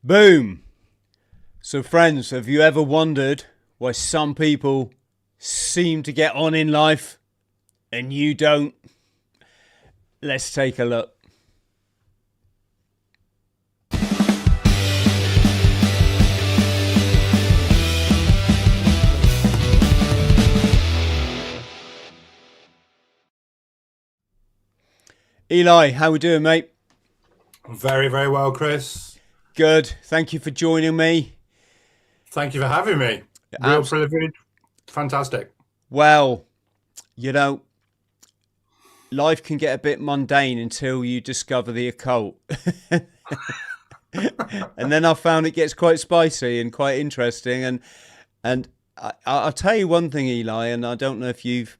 Boom. So friends, have you ever wondered why some people seem to get on in life and you don't? Let's take a look. Eli, how we doing, mate? Very, very well, Chris. Good. Thank you for joining me. Thank you for having me. Real privilege. Fantastic. Well, life can get a bit mundane until you discover the occult. And then I found it gets quite spicy and quite interesting. And I'll tell you one thing, Eli, and I don't know if you've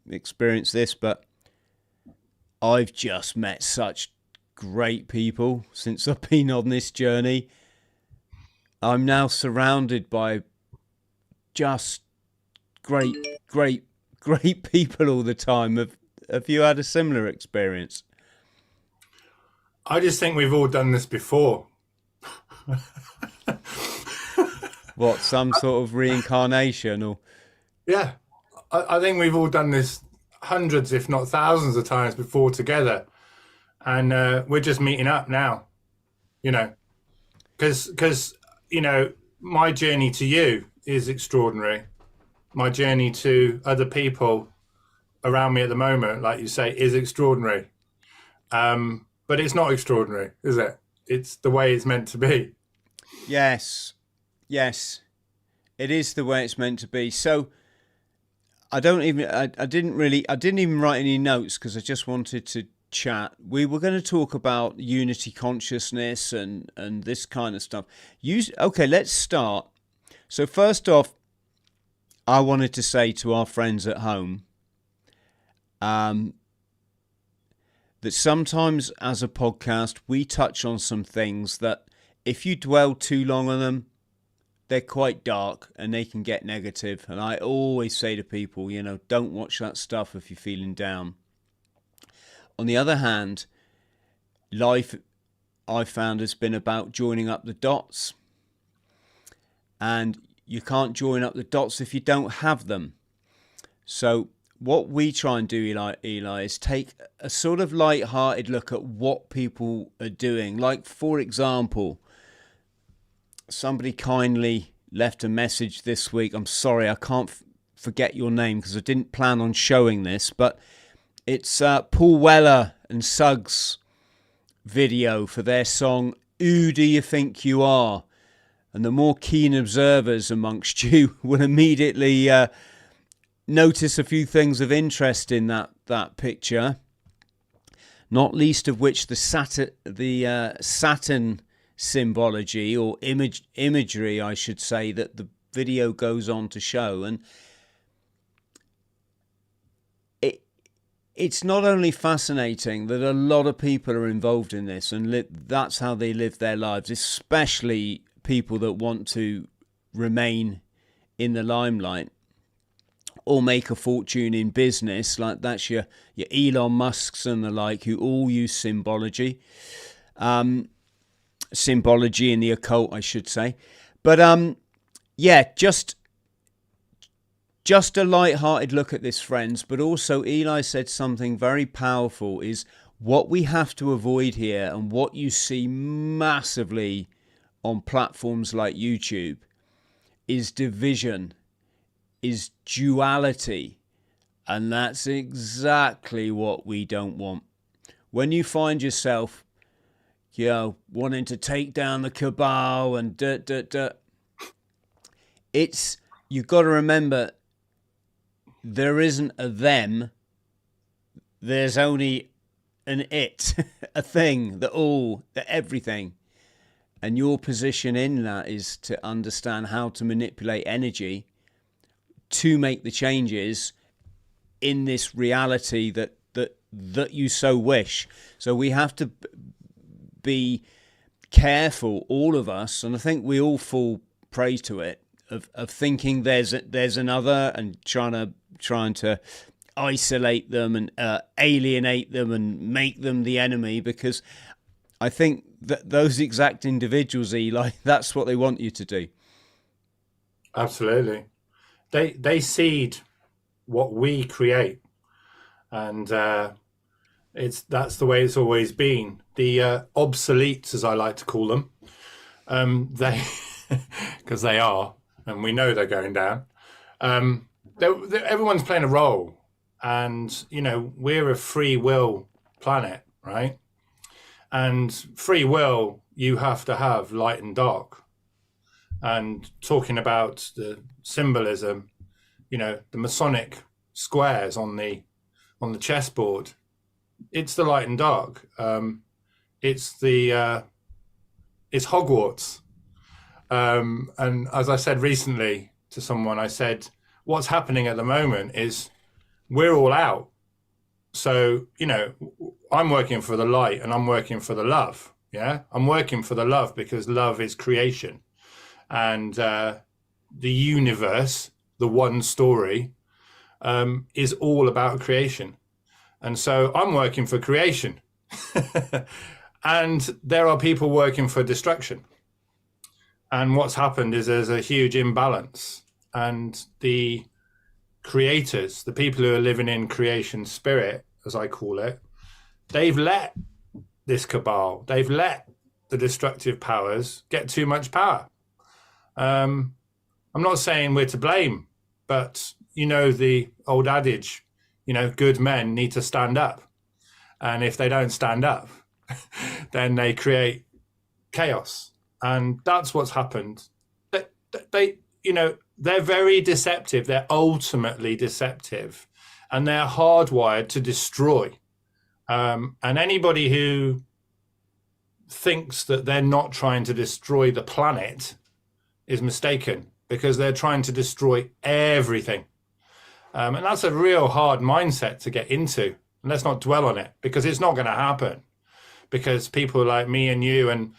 experienced this, but I've just met such great people since I've been on this journey. I'm now surrounded by just great people all the time. Have you had a similar experience? I just think we've all done this before. What, some sort of reincarnation or? Yeah, I think we've all done this hundreds, if not thousands of times before together. And we're just meeting up now, because, my journey to you is extraordinary. My journey to other people around me at the moment, like you say, is extraordinary. But it's not extraordinary, is it? It's the way it's meant to be. Yes, it is the way it's meant to be. So I didn't even write any notes because I just wanted to chat. We were going to talk about unity consciousness and this kind of stuff. Okay, let's start. So first off, I wanted to say to our friends at home that sometimes as a podcast we touch on some things that if you dwell too long on them, they're quite dark and they can get negative. And I always say to people, don't watch that stuff if you're feeling down. On the other hand, life, I found, has been about joining up the dots. And you can't join up the dots if you don't have them. So what we try and do, Eli, is take a sort of light-hearted look at what people are doing. Like, for example, somebody kindly left a message this week. I'm sorry, I can't forget your name because I didn't plan on showing this, but it's Paul Weller and Suggs' video for their song, Who Do You Think You Are? And the more keen observers amongst you will immediately notice a few things of interest in that picture, not least of which the Saturn symbology or imagery, I should say, that the video goes on to show. And it's not only fascinating that a lot of people are involved in this and that's how they live their lives, especially people that want to remain in the limelight or make a fortune in business. Like that's your Elon Musks and the like, who all use symbology. Symbology in the occult, I should say. But just a light-hearted look at this, friends. But also Eli said something very powerful, is what we have to avoid here, and what you see massively on platforms like YouTube, is division, is duality. And that's exactly what we don't want. When you find yourself wanting to take down the cabal and you've got to remember, there isn't a them, there's only an it, a thing, the everything. And your position in that is to understand how to manipulate energy to make the changes in this reality that you so wish. So we have to be careful, all of us, and I think we all fall prey to it, of thinking there's another, and trying to isolate them and alienate them and make them the enemy, because I think those exact individuals, Eli, that's what they want you to do. Absolutely. They seed what we create, and that's the way it's always been. The obsoletes, as I like to call them, they because they are, and we know they're going down. Everyone's playing a role, and we're a free will planet, right? And free will, you have to have light and dark. And talking about the symbolism, the Masonic squares on the chessboard, it's the light and dark. It's Hogwarts. And as I said recently to someone, I said, what's happening at the moment is we're all out. So, I'm working for the light and I'm working for the love. Yeah, I'm working for the love because love is creation. And the universe, the one story, is all about creation. And so I'm working for creation. And there are people working for destruction. And what's happened is there's a huge imbalance. And the creators, the people who are living in creation spirit, as I call it, they've let this cabal, they've let the destructive powers get too much power. I'm not saying we're to blame, but the old adage, good men need to stand up. And if they don't stand up, then they create chaos. And that's what's happened. They're very deceptive. They're ultimately deceptive, and they're hardwired to destroy. And anybody who thinks that they're not trying to destroy the planet is mistaken, because they're trying to destroy everything. And that's a real hard mindset to get into. And let's not dwell on it, because it's not going to happen. Because people like me and you and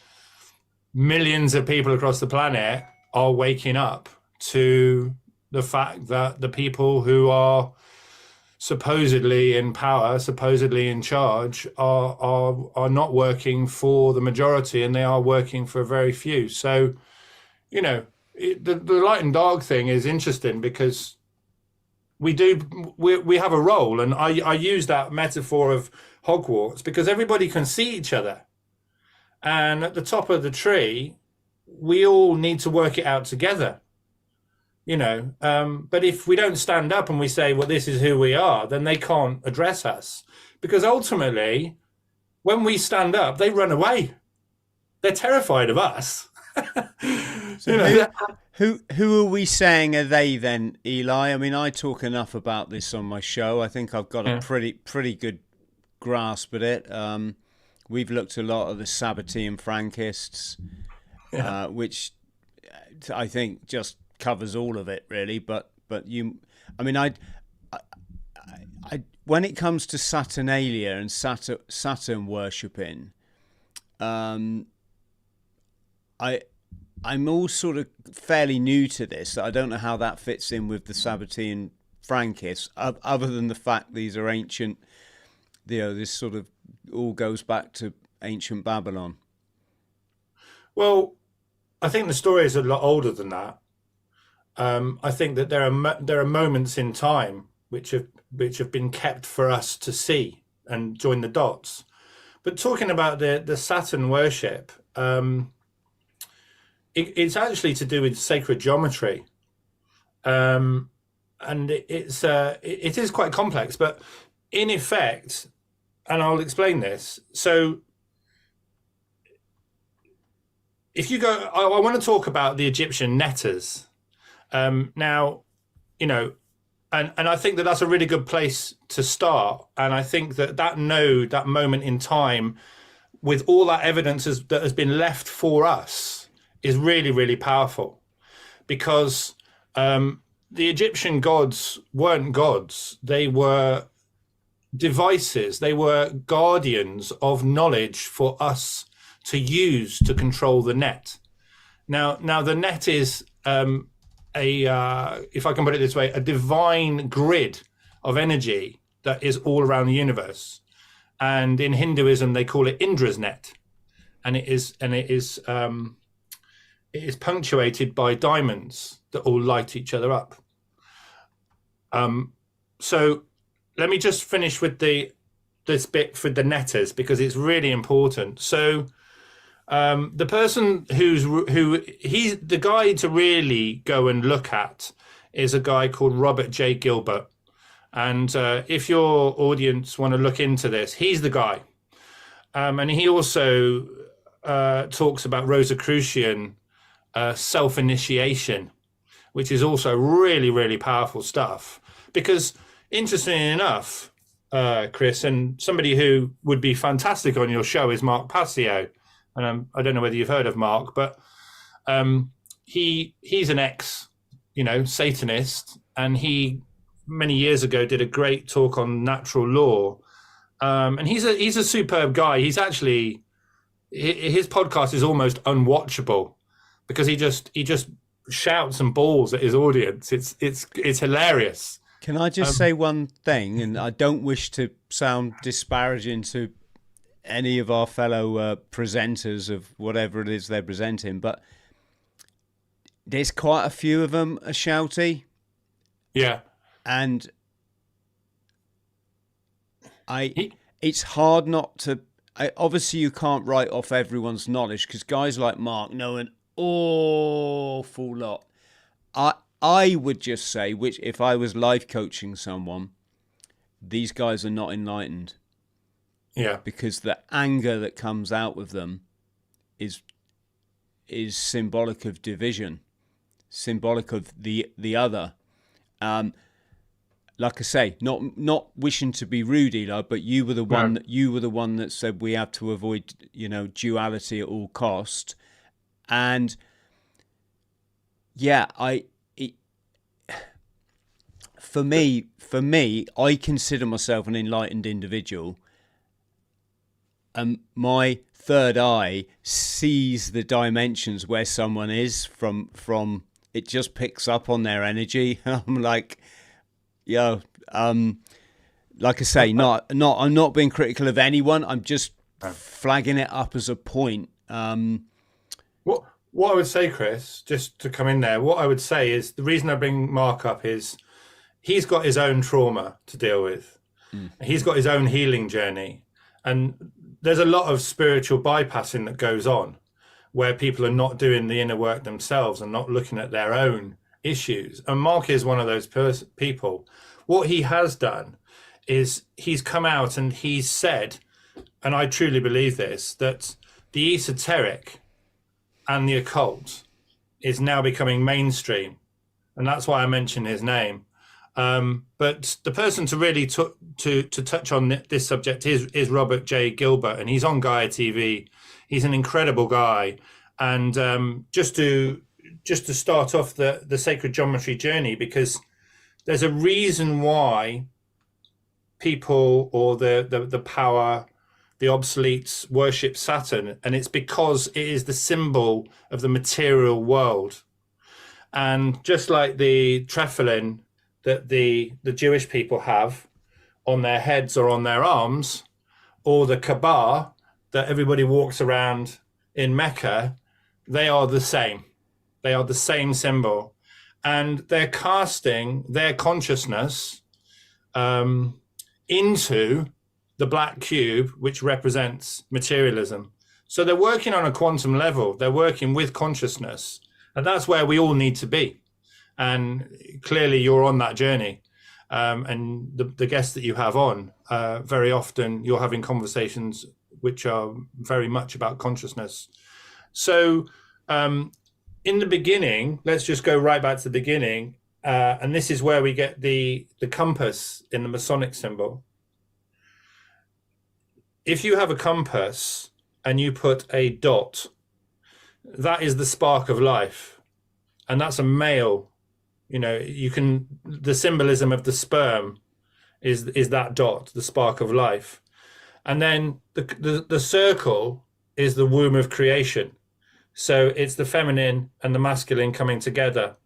millions of people across the planet are waking up to the fact that the people who are supposedly in power, supposedly in charge, are not working for the majority, and they are working for very few. So, the light and dark thing is interesting, because we have a role, and I use that metaphor of Hogwarts because everybody can see each other, and at the top of the tree, we all need to work it out together. But if we don't stand up and we say, well, this is who we are, then they can't address us, because ultimately, when we stand up, they run away. They're terrified of us. Who are we saying are they then, Eli? I mean, I talk enough about this on my show. I think I've got a pretty good grasp at it. We've looked a lot at the Sabbatean Frankists, which I think just covers all of it, really. But when it comes to Saturnalia and Saturn worshipping, I'm all sort of fairly new to this. I don't know how that fits in with the Sabbatean Frankists, other than the fact these are ancient. This sort of all goes back to ancient Babylon. Well, I think the story is a lot older than that. I think that there are moments in time which have been kept for us to see and join the dots. But talking about the Saturn worship, it's actually to do with sacred geometry, and it is quite complex. But in effect, and I'll explain this. So, if you go, I want to talk about the Egyptian netters. Now, and I think that that's a really good place to start. And I think that moment in time, with all that evidence that has been left for us, is really, really powerful, because the Egyptian gods weren't gods. They were devices. They were guardians of knowledge for us to use to control the net. Now the net is if I can put it this way, a divine grid of energy that is all around the universe. And in Hinduism, they call it Indra's net. and it is punctuated by diamonds that all light each other up. So let me just finish with this bit for the netters, because it's really important. So the person he's the guy to really go and look at is a guy called Robert J. Gilbert. And if your audience want to look into this, he's the guy. And he also talks about Rosicrucian self-initiation, which is also really, really powerful stuff. Because interestingly enough, Chris, and somebody who would be fantastic on your show is Mark Passio. And I don't know whether you've heard of Mark, but he's an Satanist, and he many years ago did a great talk on natural law. And he's a superb guy. He's actually, his podcast is almost unwatchable because he just shouts and bawls at his audience. It's hilarious. Can I just say one thing? And I don't wish to sound disparaging to any of our fellow presenters of whatever it is they're presenting, but there's quite a few of them are shouty. Yeah. And it's hard not to. Obviously, you can't write off everyone's knowledge, because guys like Mark know an awful lot. I would just say, which if I was life coaching someone, these guys are not enlightened. Yeah. Because the anger that comes out with them is symbolic of division, symbolic of the other. Like I say, not wishing to be rude, Eli, but you were the one that said we have to avoid, duality at all cost. And yeah, for me, I consider myself an enlightened individual. And my third eye sees the dimensions where someone is from it just picks up on their energy. I'm like, like I say, I'm not being critical of anyone. I'm just flagging it up as a point. What I would say, Chris, just to come in there, what I would say is the reason I bring Mark up is he's got his own trauma to deal with. He's got his own healing journey. And there's a lot of spiritual bypassing that goes on where people are not doing the inner work themselves and not looking at their own issues. And Mark is one of those people. What he has done is he's come out and he's said, and I truly believe this, that the esoteric and the occult is now becoming mainstream. And that's why I mentioned his name. But the person to really to touch on this subject is Robert J. Gilbert, and he's on Gaia TV. He's an incredible guy. And just to start off the sacred geometry journey, because there's a reason why people or the power, the obsoletes worship Saturn, and it's because it is the symbol of the material world. And just like the tefillin that the Jewish people have on their heads or on their arms, or the Kaaba that everybody walks around in Mecca, they are the same. They are the same symbol. And they're casting their consciousness into the black cube, which represents materialism. So they're working on a quantum level. They're working with consciousness. And that's where we all need to be. And clearly you're on that journey. And the guests that you have on, very often you're having conversations which are very much about consciousness. So in the beginning, let's just go right back to the beginning. And this is where we get the compass in the Masonic symbol. If you have a compass and you put a dot, that is the spark of life. And that's a male. The symbolism of the sperm is that dot, the spark of life. And then the circle is the womb of creation. So it's the feminine and the masculine coming together.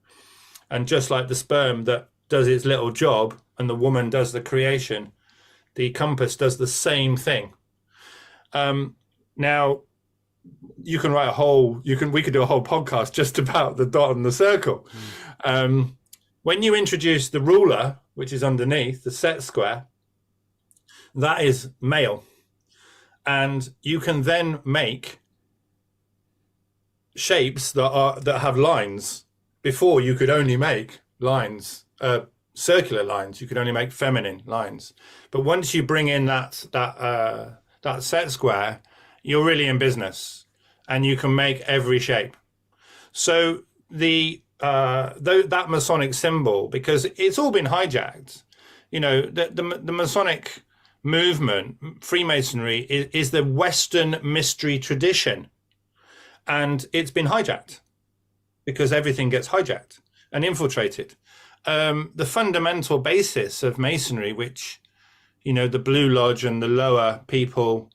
And just like the sperm that does its little job and the woman does the creation, the compass does the same thing. Now, you can write we could do a whole podcast just about the dot and the circle. When you introduce the ruler, which is underneath the set square, that is male. And you can then make shapes that have lines. Before, you could only make lines, circular lines. You could only make feminine lines. But once you bring in that set square, you're really in business, and you can make every shape. So that Masonic symbol, because it's all been hijacked. The Masonic movement, Freemasonry, is the Western mystery tradition, and it's been hijacked because everything gets hijacked and infiltrated. The fundamental basis of Masonry, which the Blue Lodge and the lower people,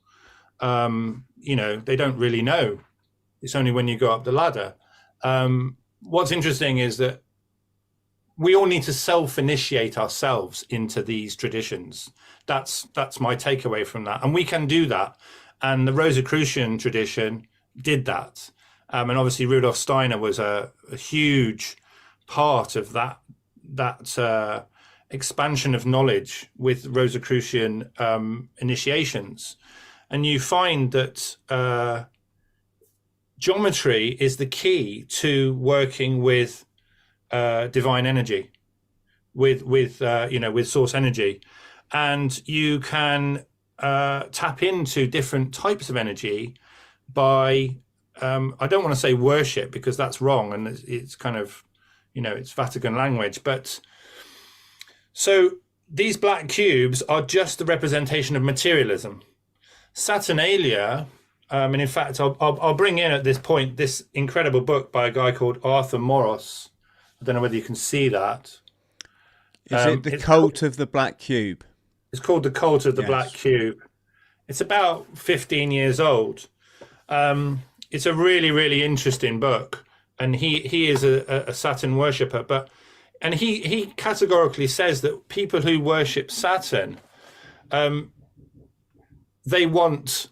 they don't really know. It's only when you go up the ladder. What's interesting is that we all need to self-initiate ourselves into these traditions. That's my takeaway from that. And we can do that. And the Rosicrucian tradition did that. And obviously Rudolf Steiner was a huge part of that expansion of knowledge with Rosicrucian initiations. And you find that geometry is the key to working with divine energy, with source energy, and you can tap into different types of energy by I don't want to say worship, because that's wrong, and it's kind of it's Vatican language, but so these black cubes are just the representation of materialism. Saturnalia, and in fact, I'll bring in at this point this incredible book by a guy called Arthur Moros. I don't know whether you can see that. Is it the Cult of the Black Cube? It's called the Cult of the Black Cube. It's about 15 years old. It's a really, really interesting book, and he is a Saturn worshipper. And he categorically says that people who worship Saturn, they want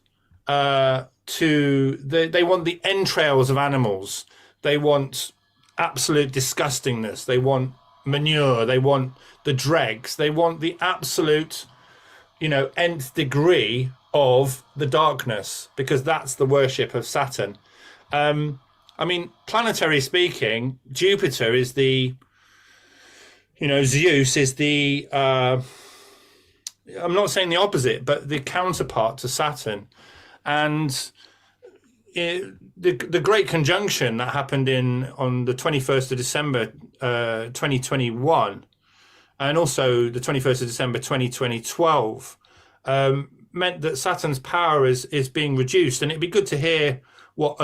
they want the entrails of animals. They want absolute disgustingness. They want manure. They want the dregs. They want the absolute, nth degree of the darkness, because that's the worship of Saturn. Planetary speaking, Jupiter is the, Zeus is the, I'm not saying the opposite, but the counterpart to Saturn. And the great conjunction that happened on the 21st of December 2021, and also the 21st of December 2012, meant that Saturn's power is being reduced. And it'd be good to hear what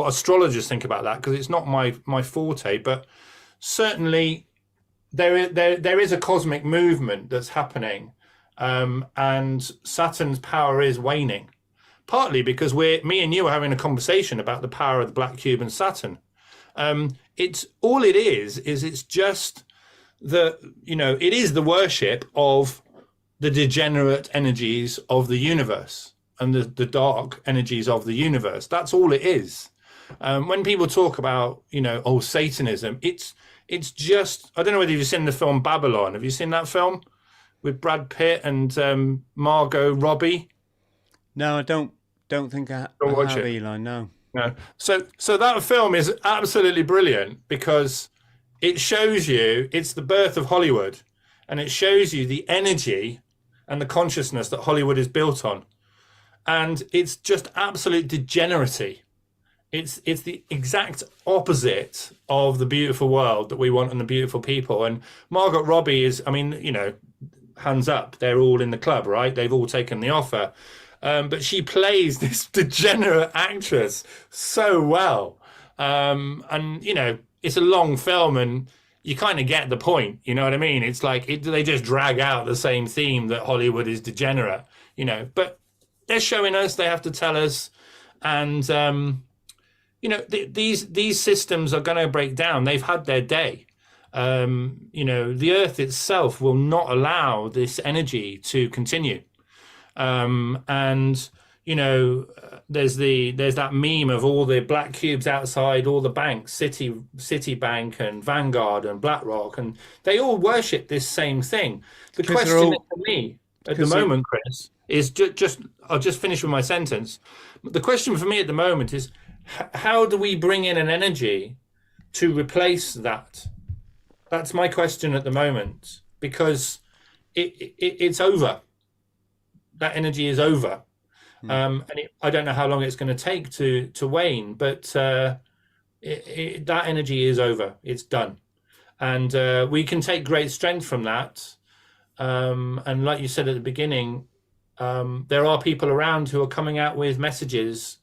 astrologers think about that, because it's not my forte, but certainly there is a cosmic movement that's happening, and Saturn's power is waning. Partly because me and you are having a conversation about the power of the black cube and Saturn. It's just it is the worship of the degenerate energies of the universe and the dark energies of the universe. That's all it is. When people talk about Satanism, it's just, I don't know whether you've seen the film Babylon. Have you seen that film with Brad Pitt and Margot Robbie? No, I don't think I have, Eli. No. So that film is absolutely brilliant, because it shows you, it's the birth of Hollywood, and it shows you the energy and the consciousness that Hollywood is built on. And it's just absolute degeneracy. It's the exact opposite of the beautiful world that we want and the beautiful people. And Margot Robbie is, hands up, they're all in the club, right? They've all taken the offer. But she plays this degenerate actress so well. It's a long film, and you kind of get the point. You know what I mean? It's like they just drag out the same theme that Hollywood is degenerate, but they're showing us, they have to tell us. And, these systems are going to break down. They've had their day. The earth itself will not allow this energy to continue. And there's that meme of all the black cubes outside all the banks, Citibank and Vanguard and BlackRock, and they all worship this same thing. The question for me at the moment, Chris, is just I'll just finish with my sentence. The question for me at the moment is, how do we bring in an energy to replace that? That's my question at the moment, because it's over. That energy is over. I don't know how long it's going to take to wane, but that energy is over. It's done. And we can take great strength from that. And like you said at the beginning, there are people around who are coming out with messages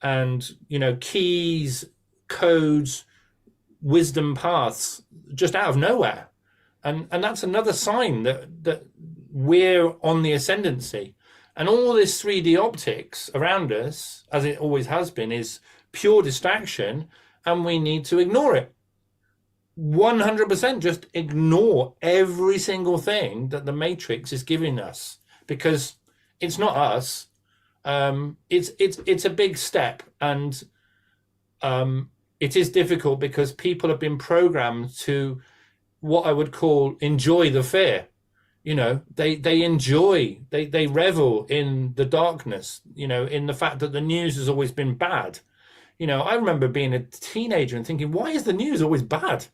and, keys, codes, wisdom paths just out of nowhere. And that's another sign that we're on the ascendancy. And all this 3D optics around us, as it always has been, is pure distraction, and we need to ignore it. 100% just ignore every single thing that the Matrix is giving us, because it's not us. It's a big step, and it is difficult because people have been programmed to what I would call enjoy the fear. They revel in the darkness, in the fact that the news has always been bad. I remember being a teenager and thinking, why is the news always bad?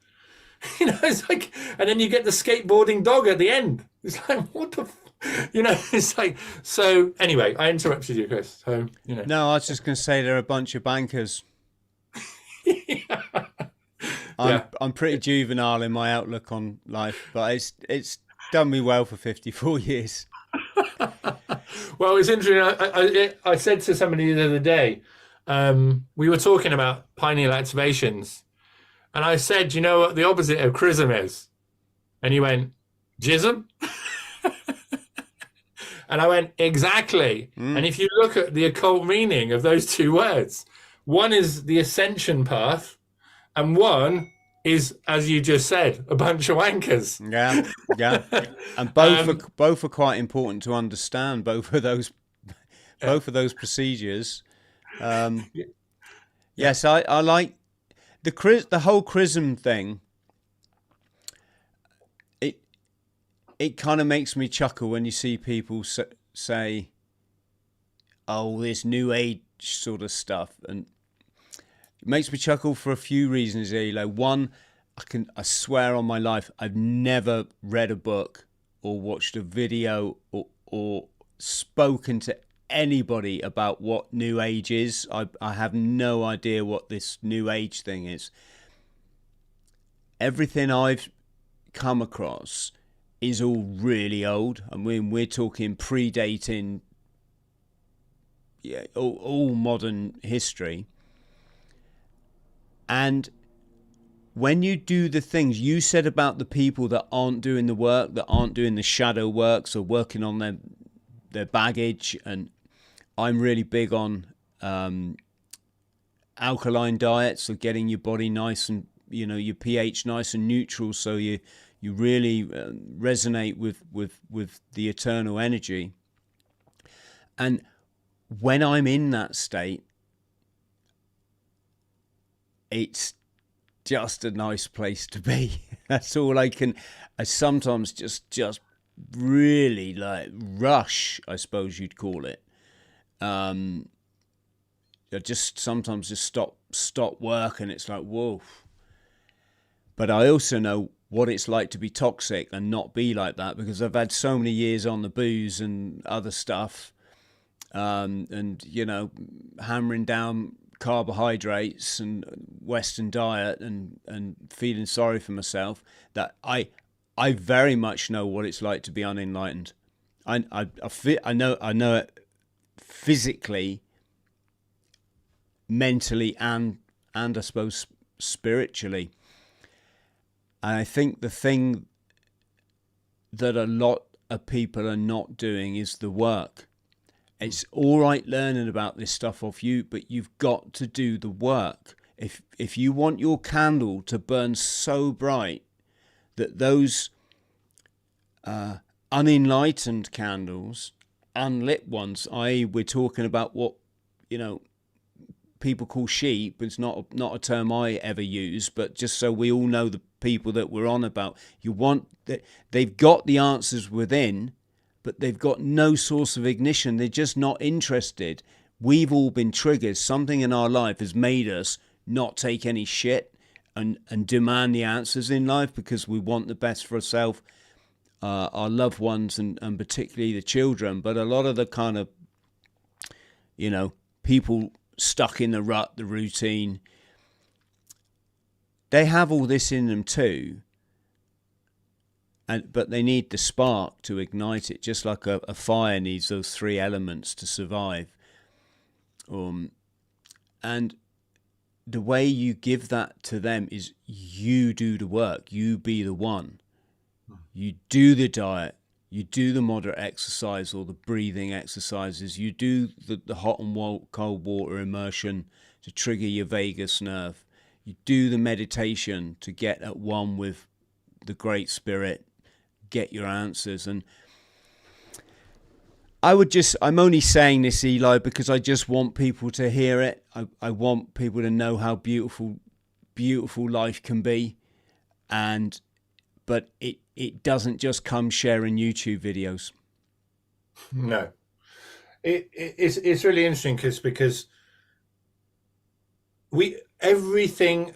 It's like, and then you get the skateboarding dog at the end. It's like, what the, it's like, so anyway, I interrupted you, Chris. So, No, I was just going to say they're a bunch of bankers. I'm pretty juvenile in my outlook on life, but it's done me well for 54 years. Well, it's interesting. I said to somebody the other day, we were talking about pineal activations, and I said, you know what the opposite of chrism is? And he went, jism? And I went, exactly. And if you look at the occult meaning of those two words, one is the ascension path, and one is, as you just said, a bunch of wankers. Yeah. And both are quite important to understand. Both of those procedures. Yes, I like the whole chrism thing. It kind of makes me chuckle when you see people say, "Oh, this new age sort of stuff," and it makes me chuckle for a few reasons, Eli. One, I swear on my life, I've never read a book or watched a video or spoken to anybody about what New Age is. I have no idea what this New Age thing is. Everything I've come across is all really old. I mean, we're talking predating all modern history. And when you do the things you said about the people that aren't doing the work, that aren't doing the shadow works or working on their baggage, and I'm really big on alkaline diets, so getting your body nice and your pH nice and neutral, so you really resonate with the eternal energy. And when I'm in that state, it's just a nice place to be. That's all I sometimes just really like rush, I suppose you'd call it. I just sometimes just stop work, and it's like, whoa. But I also know what it's like to be toxic and not be like that, because I've had so many years on the booze and other stuff, and hammering down carbohydrates and Western diet and feeling sorry for myself, that I very much know what it's like to be unenlightened. I know it physically, mentally, and I suppose spiritually. And I think the thing that a lot of people are not doing is the work. It's all right learning about this stuff off you, but you've got to do the work. If you want your candle to burn so bright that those unenlightened candles unlit ones, i.e. we're talking about what, people call sheep. It's not a term I ever use, but just so we all know the people that we're on about. You want that they've got the answers within, but they've got no source of ignition. They're just not interested. We've all been triggered. Something in our life has made us not take any shit and demand the answers in life because we want the best for ourselves, our loved ones, and particularly the children. But a lot of the kind of, people stuck in the rut, the routine, they have all this in them too, but they need the spark to ignite it, just like a fire needs those three elements to survive. And the way you give that to them is you do the work. You be the one. You do the diet. You do the moderate exercise or the breathing exercises. You do the hot and cold water immersion to trigger your vagus nerve. You do the meditation to get at one with the Great Spirit, get your answers. And I'm only saying this, Eli, because I just want people to hear it. I want people to know how beautiful life can be. But it doesn't just come sharing YouTube videos. No, it's really interesting because everything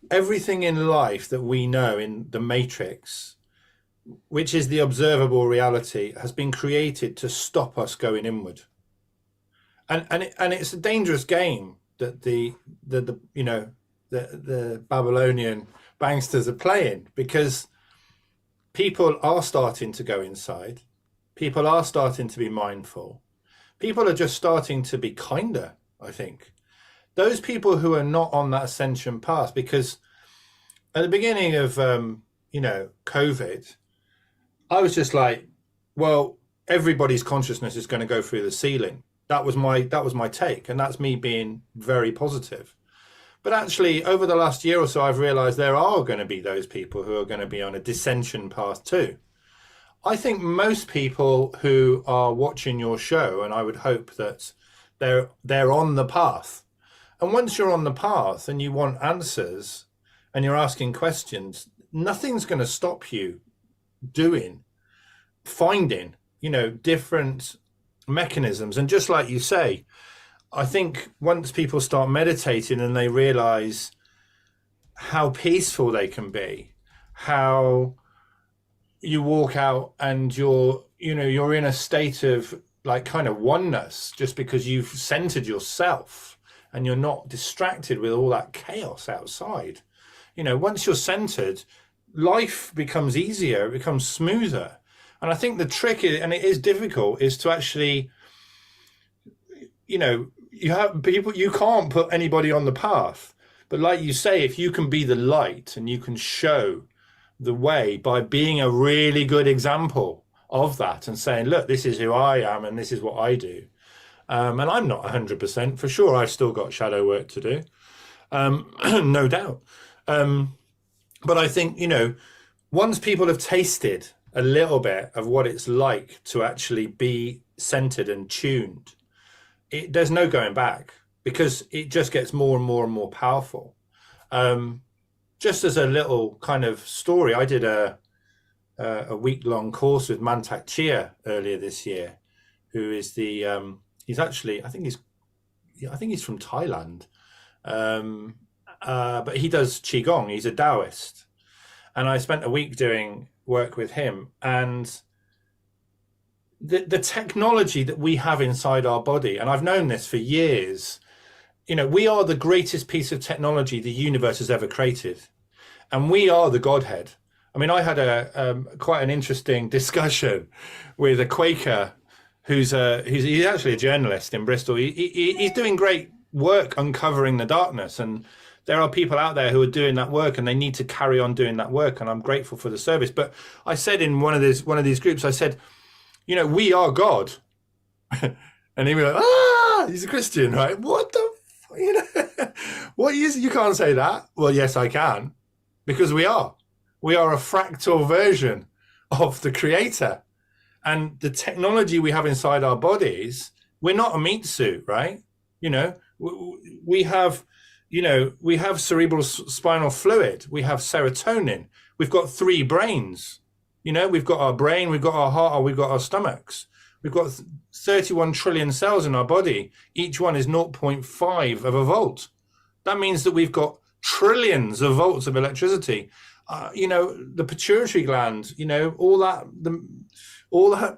in life that we know in the Matrix, which is the observable reality, has been created to stop us going inward. And it's a dangerous game that the Babylonian banksters are playing, because people are starting to go inside. People are starting to be mindful. People are just starting to be kinder, I think. Those people who are not on that ascension path, because at the beginning of, COVID, I was just like, well, everybody's consciousness is going to go through the ceiling. That was my take. And that's me being very positive. But actually, over the last year or so, I've realized there are going to be those people who are going to be on a descension path too. I think most people who are watching your show, and I would hope that they're on the path. And once you're on the path and you want answers and you're asking questions, nothing's going to stop you finding, different mechanisms. And just like you say, I think once people start meditating and they realize how peaceful they can be, how you walk out and you're in a state of like kind of oneness, just because you've centered yourself and you're not distracted with all that chaos outside. Once you're centered, life becomes easier, it becomes smoother. And I think the trick is, and it is difficult, is to actually, you have people, you can't put anybody on the path. But like you say, if you can be the light and you can show the way by being a really good example of that and saying, look, this is who I am and this is what I do. And I'm not 100% for sure. I've still got shadow work to do, no doubt. But I think, once people have tasted a little bit of what it's like to actually be centered and tuned, there's no going back, because it just gets more and more and more powerful. Just as a little kind of story, I did a week-long course with Mantak Chia earlier this year, who is he's actually, I think he's from Thailand, but he does Qigong. He's a Taoist. And I spent a week doing work with him, and the technology that we have inside our body, and I've known this for years, we are the greatest piece of technology the universe has ever created, and we are the Godhead. I mean, I had quite an interesting discussion with a Quaker who's actually a journalist in Bristol. He's doing great work uncovering the darkness, and there are people out there who are doing that work, and they need to carry on doing that work, and I'm grateful for the service. But I said in one of these groups, I said, we are God. And he was like, he's a Christian, right? What the, what is, you can't say that. Well, yes, I can, because we are a fractal version of the creator. And the technology we have inside our bodies, we're not a meat suit, right? You know, we have, we have cerebral spinal fluid, we have serotonin, we've got 3 brains. We've got our brain, we've got our heart, or we've got our stomachs. We've got 31 trillion cells in our body. Each one is 0.5 of a volt. That means that we've got trillions of volts of electricity. The pituitary gland, all that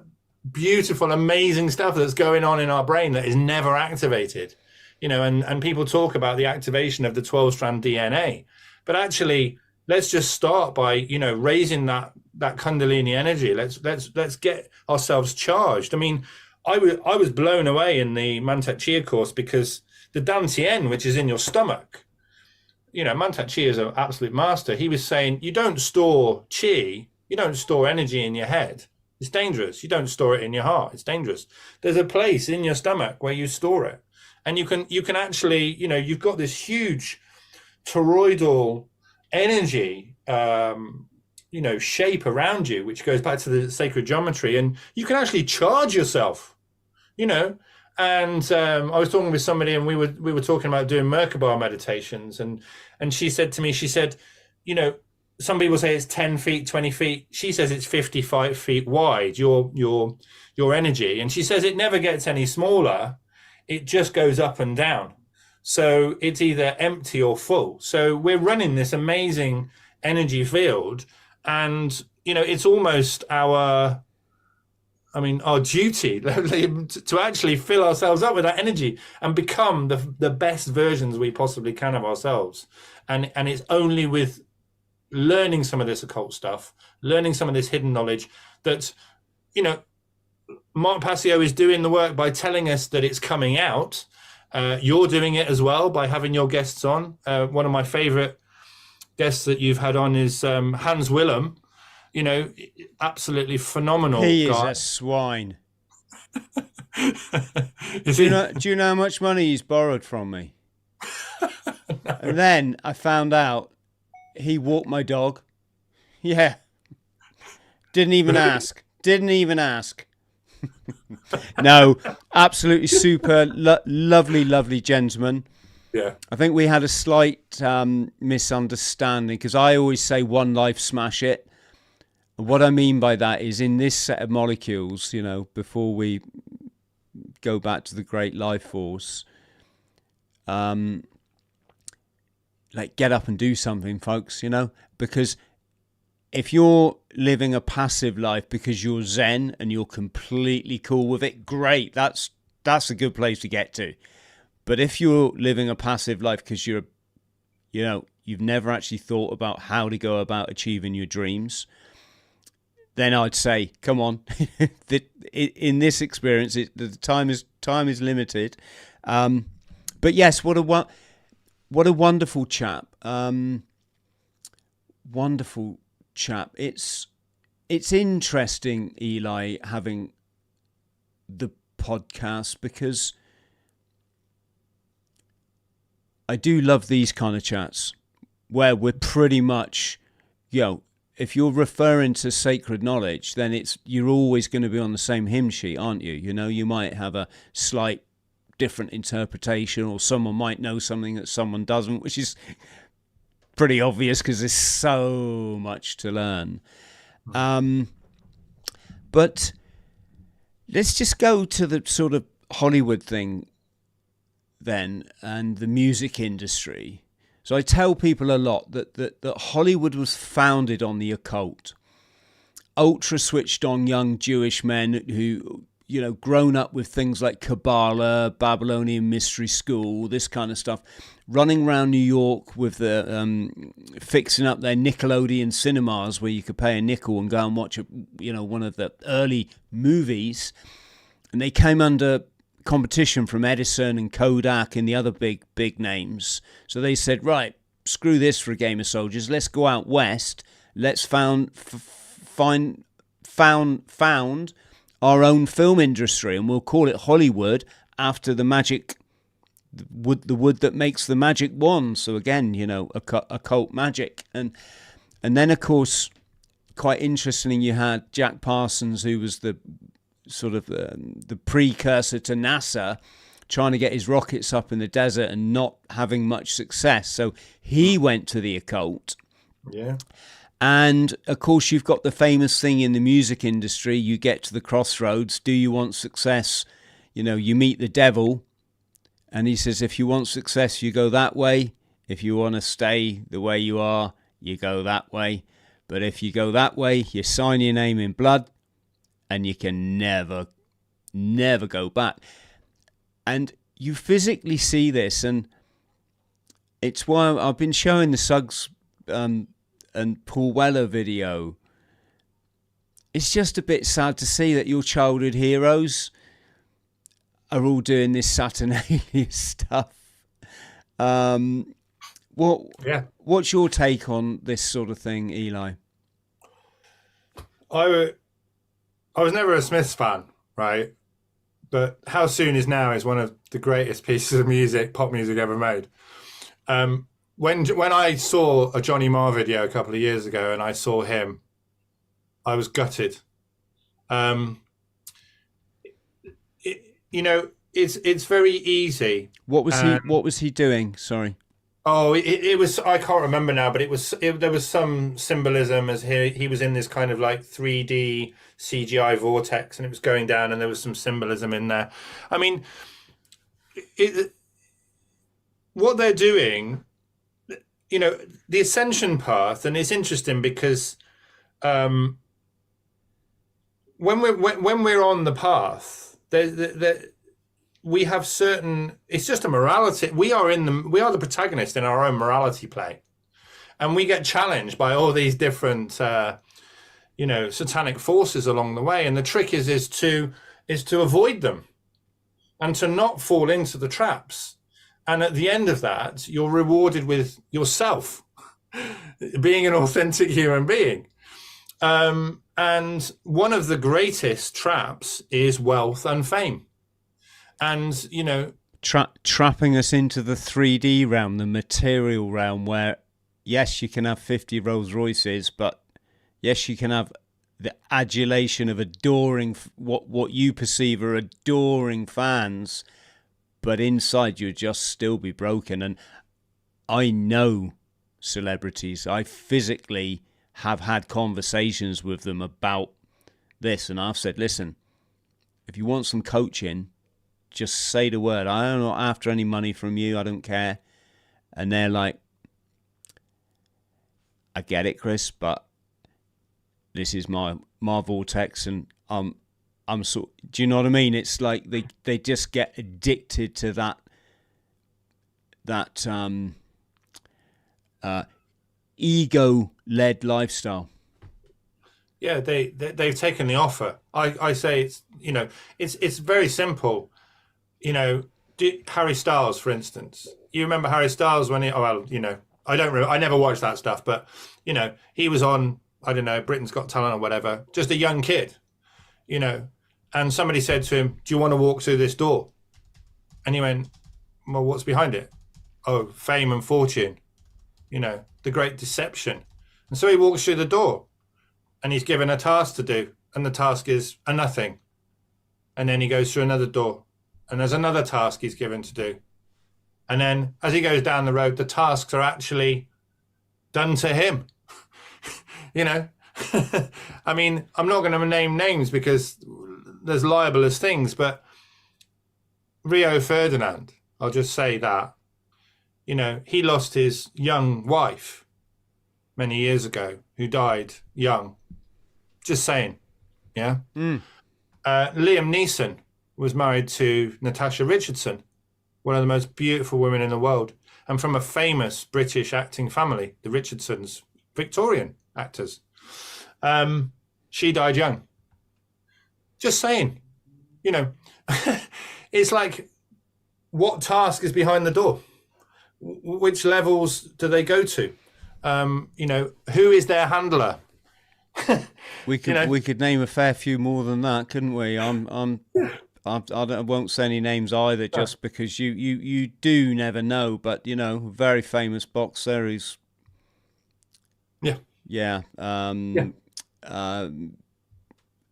beautiful, amazing stuff that's going on in our brain that is never activated. And people talk about the activation of the 12-strand DNA, but actually, let's just start by raising that Kundalini energy. Let's get ourselves charged. I mean, I was blown away in the Mantak Chia course, because the Dantian, which is in your stomach, Mantak Chia is an absolute master. He was saying, you don't store chi, you don't store energy in your head. It's dangerous. You don't store it in your heart. It's dangerous. There's a place in your stomach where you store it, and you can actually, you've got this huge toroidal energy, shape around you, which goes back to the sacred geometry, and you can actually charge yourself, And I was talking with somebody, and we were talking about doing Merkaba meditations, and she said to me, some people say it's 10 feet, 20 feet. She says it's 55 feet wide, your energy, and she says it never gets any smaller. It just goes up and down. So it's either empty or full. So we're running this amazing energy field, and it's almost our duty to actually fill ourselves up with that energy and become the best versions we possibly can of ourselves. And it's only with learning some of this occult stuff, learning some of this hidden knowledge, that Mark Passio is doing the work by telling us that it's coming out. You're doing it as well by having your guests on. One of my favorite guests that you've had on is Hans Willem. Absolutely phenomenal He guy. is a swine. Do you know how much money he's borrowed from me? No. And then I found out he walked my dog. Yeah. Didn't even ask. No, absolutely super, lovely gentleman. Yeah. I think we had a slight misunderstanding, because I always say one life, smash it. What I mean by that is, in this set of molecules, before we go back to the great life force, get up and do something, folks, because if you're living a passive life because you're Zen and you're completely cool with it, great. That's a good place to get to. But if you're living a passive life because you've never actually thought about how to go about achieving your dreams, then I'd say, come on. In this experience, the time is limited. But yes, what a wonderful chap. Wonderful chap. It's interesting, Eli, having the podcast, because I do love these kind of chats where we're pretty much, if you're referring to sacred knowledge, then you're always going to be on the same hymn sheet, aren't you? You might have a slight different interpretation, or someone might know something that someone doesn't, which is pretty obvious because there's so much to learn. But let's just go to the sort of Hollywood thing then, and the music industry. So I tell people a lot that Hollywood was founded on the occult. Ultra switched on young Jewish men who, grown up with things like Kabbalah, Babylonian Mystery School, this kind of stuff, running around New York with the fixing up their Nickelodeon cinemas where you could pay a nickel and go and watch one of the early movies. And they came under competition from Edison and Kodak and the other big names. So they said, right, screw this for a game of soldiers. Let's go out west. Let's found our own film industry, and we'll call it Hollywood after the wood that makes the magic wand. So again, occult magic, and then of course quite interesting. You had Jack Parsons, who was the sort of the precursor to NASA, trying to get his rockets up in the desert and not having much success. So he went to the occult. Yeah. And of course, you've got the famous thing in the music industry. You get to the crossroads. Do you want success? You know, you meet the devil, and he says, if you want success, you go that way. If you want to stay the way you are, you go that way. But if you go that way, you sign your name in blood, and you can never go back. And you physically see this, and it's why I've been showing the Suggs and Paul Weller video. It's just a bit sad to see that your childhood heroes are all doing this Saturnalia stuff. What's your take on this sort of thing, Eli? I was never a Smiths fan, right? But How Soon Is Now is one of the greatest pieces of music, pop music ever made. When I saw a Johnny Marr video a couple of years ago and I saw him, I was gutted. It's very easy. What was he doing? Sorry. Oh, it was, I can't remember now, but there was some symbolism as he was in this kind of like 3D CGI vortex, and it was going down, and there was some symbolism in there. I mean, what they're doing, you know, the ascension path, and it's interesting because when we're on the path, we have certain, it's just a morality. We are the protagonist in our own morality play, and we get challenged by all these different satanic forces along the way, and the trick is to avoid them and to not fall into the traps. And at the end of that, you're rewarded with yourself being an authentic human being. And one of the greatest traps is wealth and fame. And, you know, trapping us into the 3D realm, the material realm, where, yes, you can have 50 Rolls Royces, but yes, you can have the adulation of adoring what you perceive are adoring fans, but inside you'll just still be broken. And I know celebrities, I physically have had conversations with them about this, and I've said, listen, if you want some coaching, just say the word. I'm not after any money from you. I don't care. And they're like, I get it, Chris, but this is my vortex, and I'm so. Do you know what I mean? It's like they just get addicted to that ego-led lifestyle. Yeah, they've taken the offer. I say it's very simple. You know, Harry Styles, for instance. You remember Harry Styles when I never watched that stuff, but you know, he was on, I don't know, Britain's Got Talent or whatever, just a young kid, you know, and somebody said to him, do you want to walk through this door? And he went, well, what's behind it? Oh, fame and fortune, you know, the great deception. And so he walks through the door, and he's given a task to do, and the task is a nothing. And then he goes through another door, and there's another task he's given to do. And then as he goes down the road, the tasks are actually done to him. You know, I mean, I'm not going to name names because there's libelous things, but Rio Ferdinand, I'll just say that, you know, he lost his young wife many years ago, who died young. Just saying. Yeah. Liam Neeson was married to Natasha Richardson, one of the most beautiful women in the world, and from a famous British acting family, the Richardsons, Victorian actors. She died young. Just saying, you know, it's like, what task is behind the door? Which levels do they go to? You know, who is their handler? We could name a fair few more than that, couldn't we? I won't say any names either, just because you do never know. But you know, a very famous boxer who's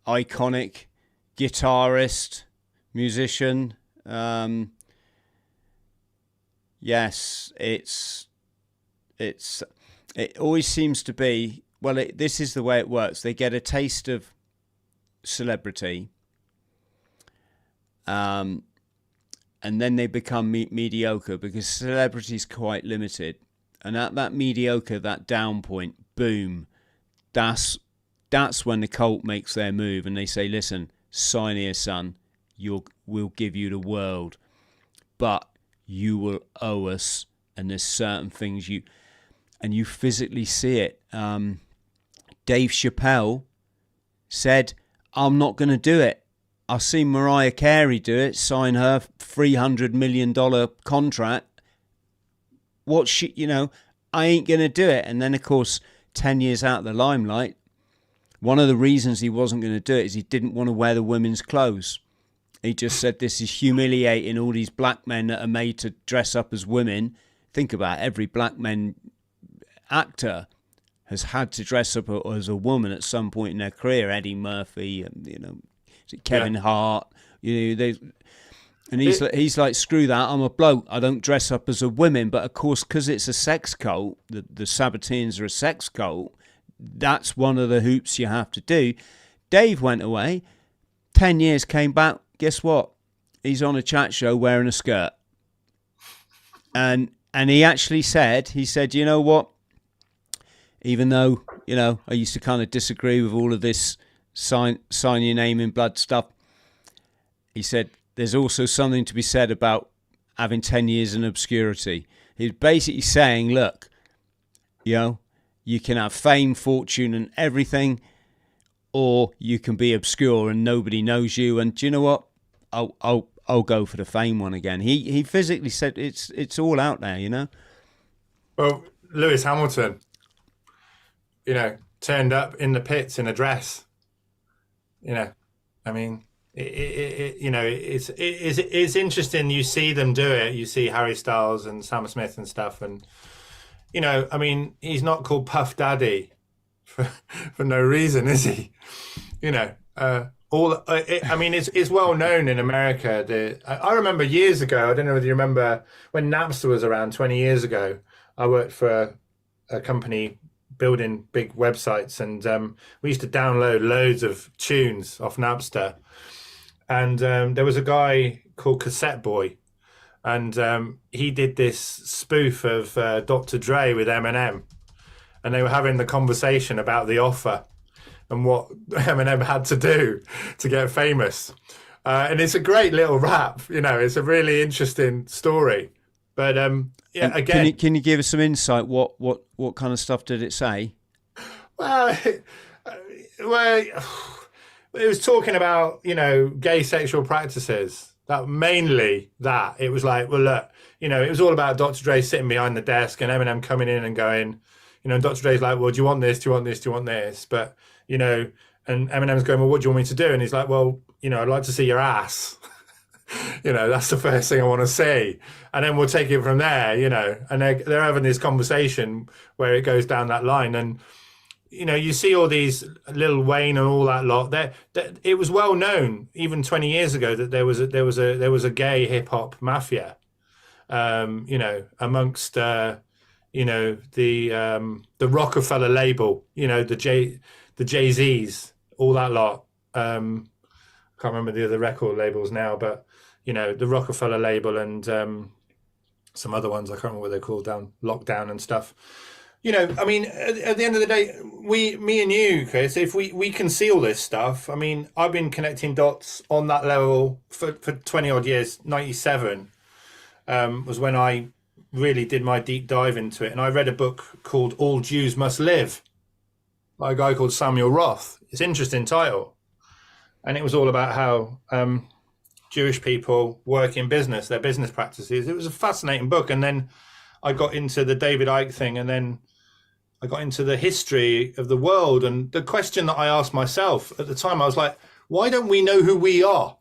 iconic guitarist, musician. Yes, it always seems to be, well, this is the way it works. They get a taste of celebrity, and then they become mediocre, because celebrity is quite limited. And at that mediocre, that down point, boom, that's when the cult makes their move, and they say, listen, sign here, son, we'll give you the world, but you will owe us, and there's certain things you physically see it. Dave Chappelle said, I'm not going to do it. I've seen Mariah Carey do it, sign her $300 million contract. I ain't going to do it. And then, of course, 10 years out of the limelight, one of the reasons he wasn't going to do it is he didn't want to wear the women's clothes. He just said, this is humiliating, all these black men that are made to dress up as women. Think about it, every black man actor has had to dress up as a woman at some point in their career. Eddie Murphy, Kevin Hart, and he's like, screw that, I'm a bloke, I don't dress up as a woman. But of course, because it's a sex cult, the Sabbateans are a sex cult, that's one of the hoops you have to do. Dave went away, 10 years, came back, guess what? He's on a chat show wearing a skirt. And he actually said, you know what? Even though, I used to kind of disagree with all of this sign your name in blood stuff, he said, there's also something to be said about having 10 years in obscurity. He's basically saying, look, you can have fame, fortune, and everything, or you can be obscure and nobody knows you. And do you know what? I'll go for the fame one again. He physically said it's all out there, Well, Lewis Hamilton, turned up in the pits in a dress. I mean, it's interesting. You see them do it. You see Harry Styles and Sam Smith and stuff, and I mean, he's not called Puff Daddy for no reason, is he? It's well known in America. I remember years ago, I don't know whether you remember, when Napster was around 20 years ago, I worked for a company building big websites, and we used to download loads of tunes off Napster. And there was a guy called Cassette Boy, and he did this spoof of Dr. Dre with Eminem, and they were having the conversation about The Offer and what Eminem had to do to get famous. And it's a great little rap, it's a really interesting story. But again, can you give us some insight? What kind of stuff did it say? Well, it was talking about, gay sexual practices. Mainly that. It was like, well, look, it was all about Dr. Dre sitting behind the desk and Eminem coming in and going, and Dr. Dre's like, well, do you want this? Do you want this? Do you want this? But, and Eminem's going, well, what do you want me to do? And he's like, well, I'd like to see your ass. That's the first thing I want to see. And then we'll take it from there, and they're having this conversation where it goes down that line. And, you see all these Lil Wayne and all that lot. It was well known even 20 years ago that there was a gay hip hop mafia, amongst the Rockefeller label, the Jay-Z's, all that lot. Can't remember the other record labels now, but the Rockefeller label and some other ones, I can't remember what they're called, down Lockdown and stuff. I mean, at the end of the day, me and you, Chris, if we can see all this stuff. I mean, I've been connecting dots on that level for 20 odd years. 97 was when I really did my deep dive into it. And I read a book called All Jews Must Live by a guy called Samuel Roth. It's an interesting title. And it was all about how Jewish people work in business, their business practices. It was a fascinating book. And then I got into the David Icke thing, and then I got into the history of the world. And the question that I asked myself at the time, I was like, why don't we know who we are?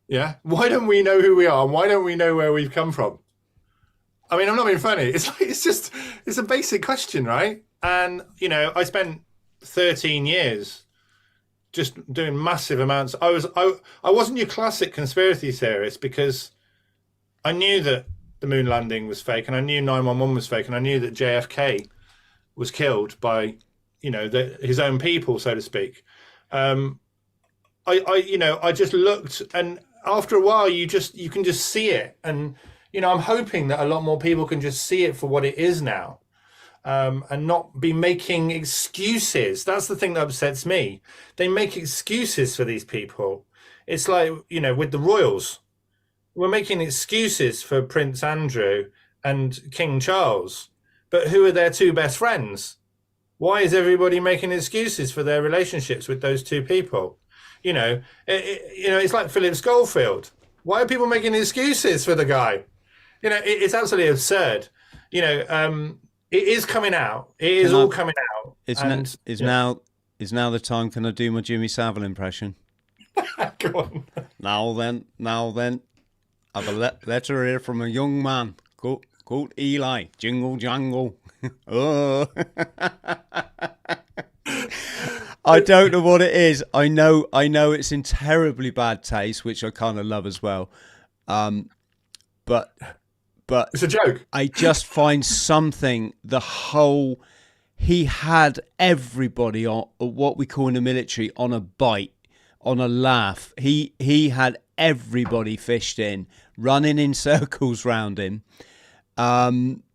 Yeah. Why don't we know who we are? And why don't we know where we've come from? I mean, I'm not being funny. It's a basic question, right? And, I spent 13 years just doing massive amounts. I wasn't your classic conspiracy theorist because I knew that the moon landing was fake, and I knew 911 was fake, and I knew that JFK was killed by, his own people, so to speak. I just looked, and after a while, you can just see it, and I'm hoping that a lot more people can just see it for what it is now. And not be making excuses. That's the thing that upsets me. They make excuses for these people. It's like, with the royals, we're making excuses for Prince Andrew and King Charles, but who are their two best friends? Why is everybody making excuses for their relationships with those two people? It's like Philip Schofield. Why are people making excuses for the guy? It's absolutely absurd. It is coming out. It is all coming out. Now the time. Can I do my Jimmy Savile impression? Go on. Now then, I've a letter here from a young man called Eli. Jingle jangle. Oh. I don't know what it is. I know it's in terribly bad taste, which I kind of love as well. But it's a joke. I just find something, he had everybody on what we call in the military on a bite, on a laugh. He had everybody fished in, running in circles round him. If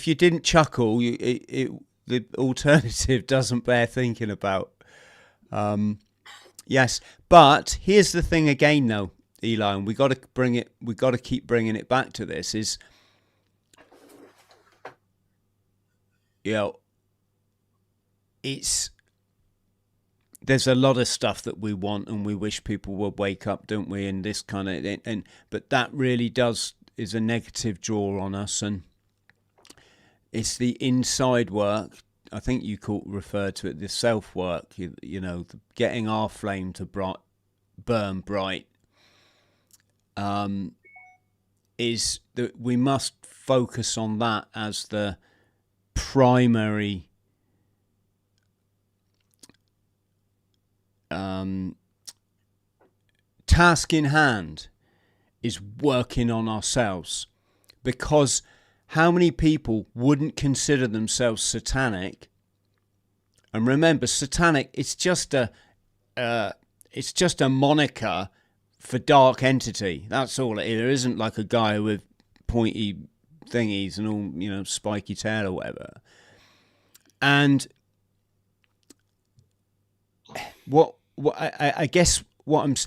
you didn't chuckle, the alternative doesn't bear thinking about. Yes, but here's the thing again, though, Eli, and we got to keep bringing it back to this. Is there's a lot of stuff that we want and we wish people would wake up, don't we? And this kind of but that really is a negative draw on us, and it's the inside work. I think you referred to it, the self work, getting our flame to burn bright, is that we must focus on that as the primary task in hand, is working on ourselves. Because how many people wouldn't consider themselves satanic? And remember, satanic, it's just a moniker for dark entity. That's all it is. There isn't like a guy with pointy thingies and all, spiky tail or whatever. And I guess what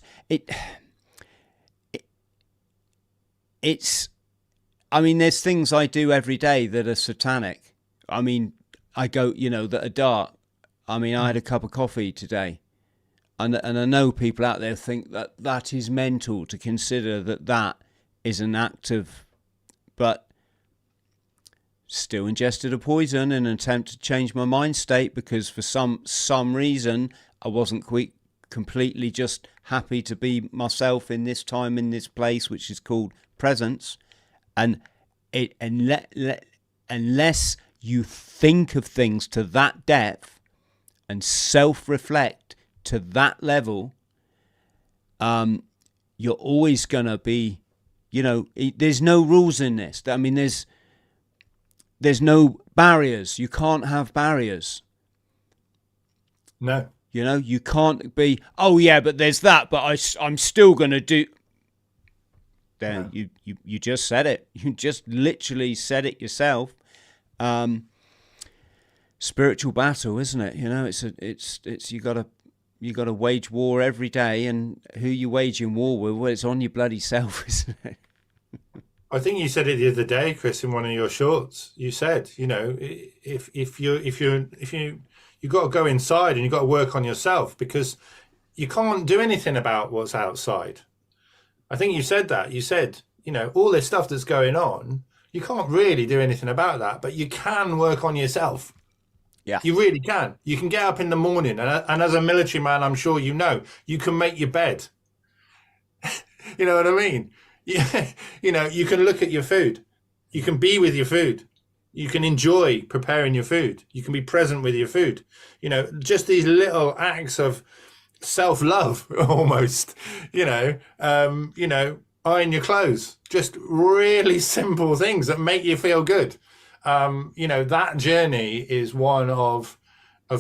there's things I do every day that are satanic. I go, that are dark. I had a cup of coffee today. And I know people out there think that is mental to consider that is an act of... But still ingested a poison in an attempt to change my mind state, because for some reason I wasn't completely just happy to be myself in this time, in this place, which is called presence. And unless you think of things to that depth and self-reflect to that level, you're always going to be, there's no rules in this. There's no barriers. You can't have barriers. No. You can't be, oh yeah, but there's that, but I'm still going to do... Then you just said it. You just literally said it yourself. Spiritual battle, isn't it? It's you gotta wage war every day, and who you waging war with? Well, it's on your bloody self, isn't it? I think you said it the other day, Chris, in one of your shorts. You said, if you got to go inside and you got to work on yourself, because you can't do anything about what's outside. I think you said that. You said, all this stuff that's going on, you can't really do anything about that, but you can work on yourself. Yeah. You really can. You can get up in the morning, and as a military man, I'm sure you can make your bed. You know what I mean? Yeah, you can look at your food. You can be with your food. You can enjoy preparing your food. You can be present with your food. Just these little acts of self-love almost, iron your clothes, just really simple things that make you feel good. That journey is one of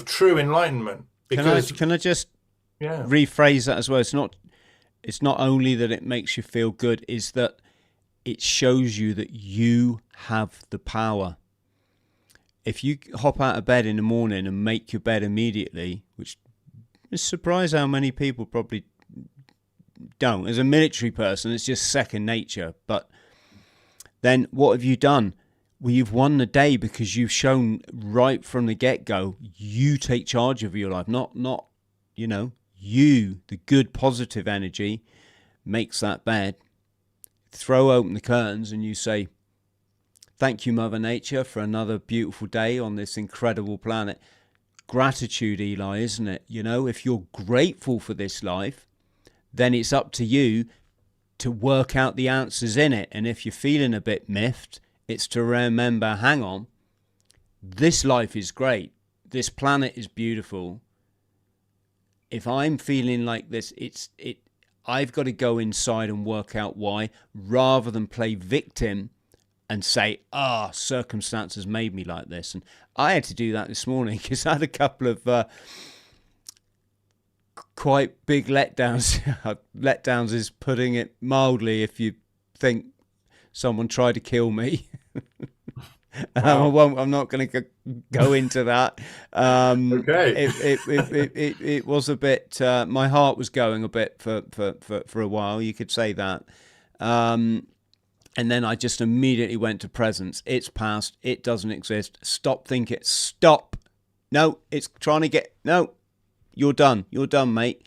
true enlightenment because Can I just yeah, rephrase that as well? It's not only that it makes you feel good, is that it shows you that you have the power. If you hop out of bed in the morning and make your bed immediately, which is surprised how many people probably don't. As a military person, it's just second nature. But then what have you done? Well, you've won the day because you've shown right from the get-go you take charge of your life, not you, the good positive energy, makes that bed. Throw open the curtains and you say, thank you, Mother Nature, for another beautiful day on this incredible planet. Gratitude, Eli, isn't it? If you're grateful for this life, then it's up to you to work out the answers in it. And if you're feeling a bit miffed, it's to remember, hang on, this life is great. This planet is beautiful. If I'm feeling like this, I've got to go inside and work out why, rather than play victim and say, circumstances made me like this. And I had to do that this morning because I had a couple of quite big letdowns. Letdowns is putting it mildly if you think someone tried to kill me. wow. I'm not going to go into that. Okay. It was a bit. My heart was going a bit for a while. You could say that. And then I just immediately went to presence. It's past. It doesn't exist. Stop thinking. Stop. No, it's trying to get. No, you're done. You're done, mate.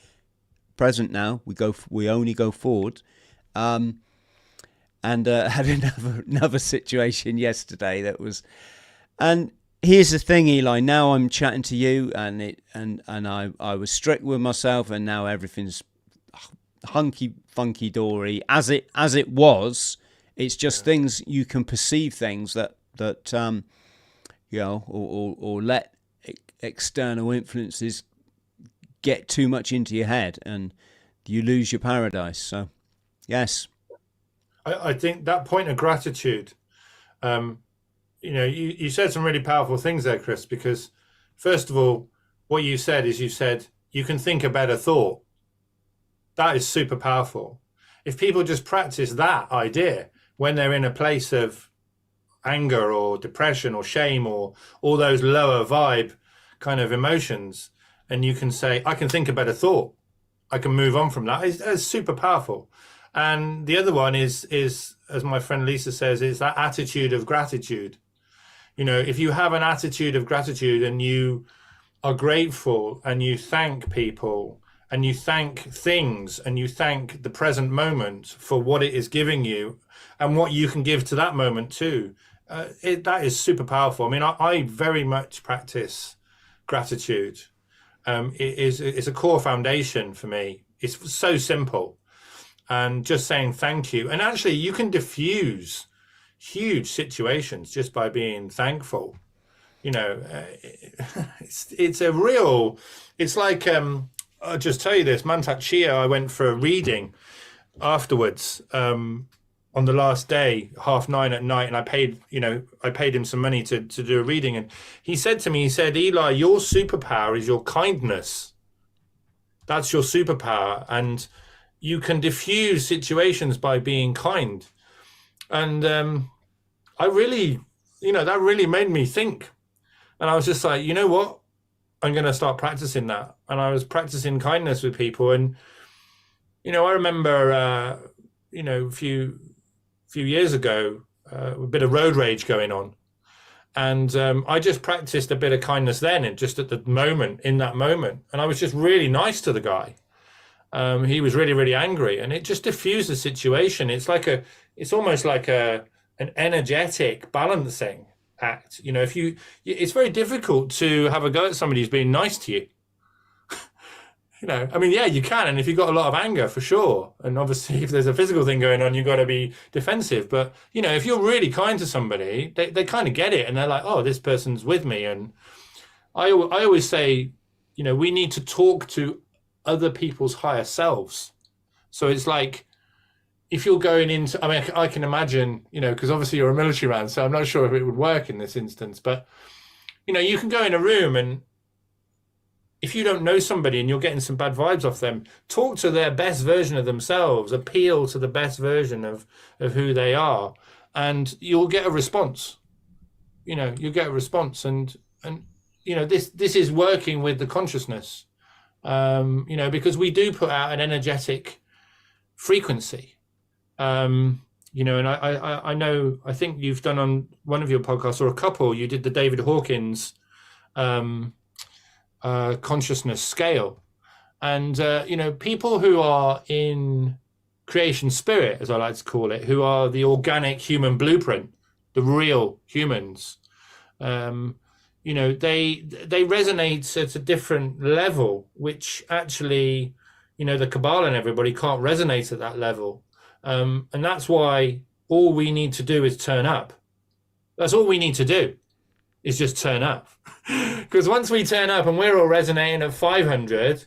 Present now. We only go forward. And had another situation yesterday that was. And here's the thing, Eli. Now I'm chatting to you, and I was strict with myself, and now everything's hunky funky dory as it was. It's just things you can perceive things that or let external influences get too much into your head and you lose your paradise. So, yes. I think that point of gratitude, you said some really powerful things there, Chris, because first of all, what you said is you can think a better thought. That is super powerful. If people just practice that idea when they're in a place of anger or depression or shame or all those lower vibe kind of emotions, and you can say, I can think a better thought, I can move on from that, it's super powerful. And the other one is, as my friend Lisa says, is that attitude of gratitude. If you have an attitude of gratitude and you are grateful and you thank people and you thank things and you thank the present moment for what it is giving you and what you can give to that moment too, that is super powerful. I mean, I very much practice gratitude. It's a core foundation for me. It's so simple. And just saying thank you. And actually, you can diffuse huge situations just by being thankful. It's a real, it's like, I'll just tell you this, Mantak Chia, I went for a reading afterwards on the last day, 9:30 at night, and I paid him some money to do a reading. And he said to me, Eli, your superpower is your kindness. That's your superpower. And you can diffuse situations by being kind. And I really, that really made me think. And I was just like, you know what? I'm going to start practicing that. And I was practicing kindness with people. And, I remember, a few years ago, a bit of road rage going on. And I just practiced a bit of kindness then, and just at the moment, in that moment. And I was just really nice to the guy. He was really, really angry, and it just diffused the situation. It's almost like an energetic balancing act. It's very difficult to have a go at somebody who's being nice to you. I mean, yeah, you can. And if you've got a lot of anger, for sure. And obviously, if there's a physical thing going on, you've got to be defensive. But, if you're really kind to somebody, they kind of get it. And they're like, oh, this person's with me. And I always say, we need to talk to other people's higher selves. So it's like, if you're going into, I mean, I can imagine, because obviously you're a military man, so I'm not sure if it would work in this instance. But, you can go in a room, and if you don't know somebody and you're getting some bad vibes off them, talk to their best version of themselves, appeal to the best version of who they are, and you'll get a response. You'll get a response, and this is working with the consciousness, because we do put out an energetic frequency, and I think you've done on one of your podcasts, or a couple, you did the David Hawkins consciousness scale, and people who are in creation spirit, as I like to call it, who are the organic human blueprint, the real humans, they resonate at a different level, which actually the Kabbalah and everybody can't resonate at that level, and that's why all we need to do is turn up. That's all we need to do, is just turn up. Because once we turn up and we're all resonating at 500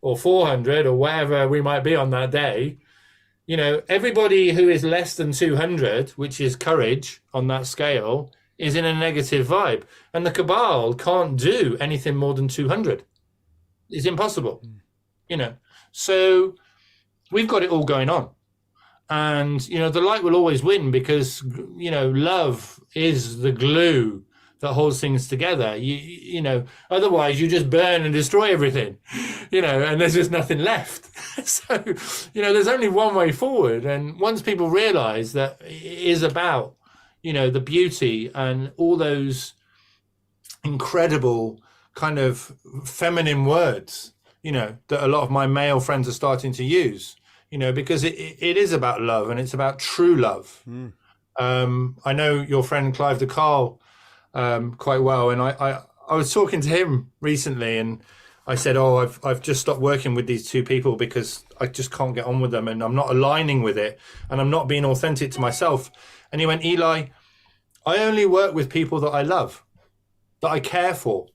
or 400 or whatever we might be on that day, everybody who is less than 200, which is courage on that scale, is in a negative vibe. And the Cabal can't do anything more than 200. It's impossible, So we've got it all going on. And, the light will always win, because, love is the glue that holds things together. Otherwise you just burn and destroy everything, and there's just nothing left. So, there's only one way forward. And once people realize that it is about, the beauty and all those incredible kind of feminine words, that a lot of my male friends are starting to use, because it is about love, and it's about true love. I know your friend Clive de Carl quite well, and I was talking to him recently, and I said, I've just stopped working with these two people because I just can't get on with them, and I'm not aligning with it, and I'm not being authentic to myself. And he went, Eli, I only work with people that I love, that I care for.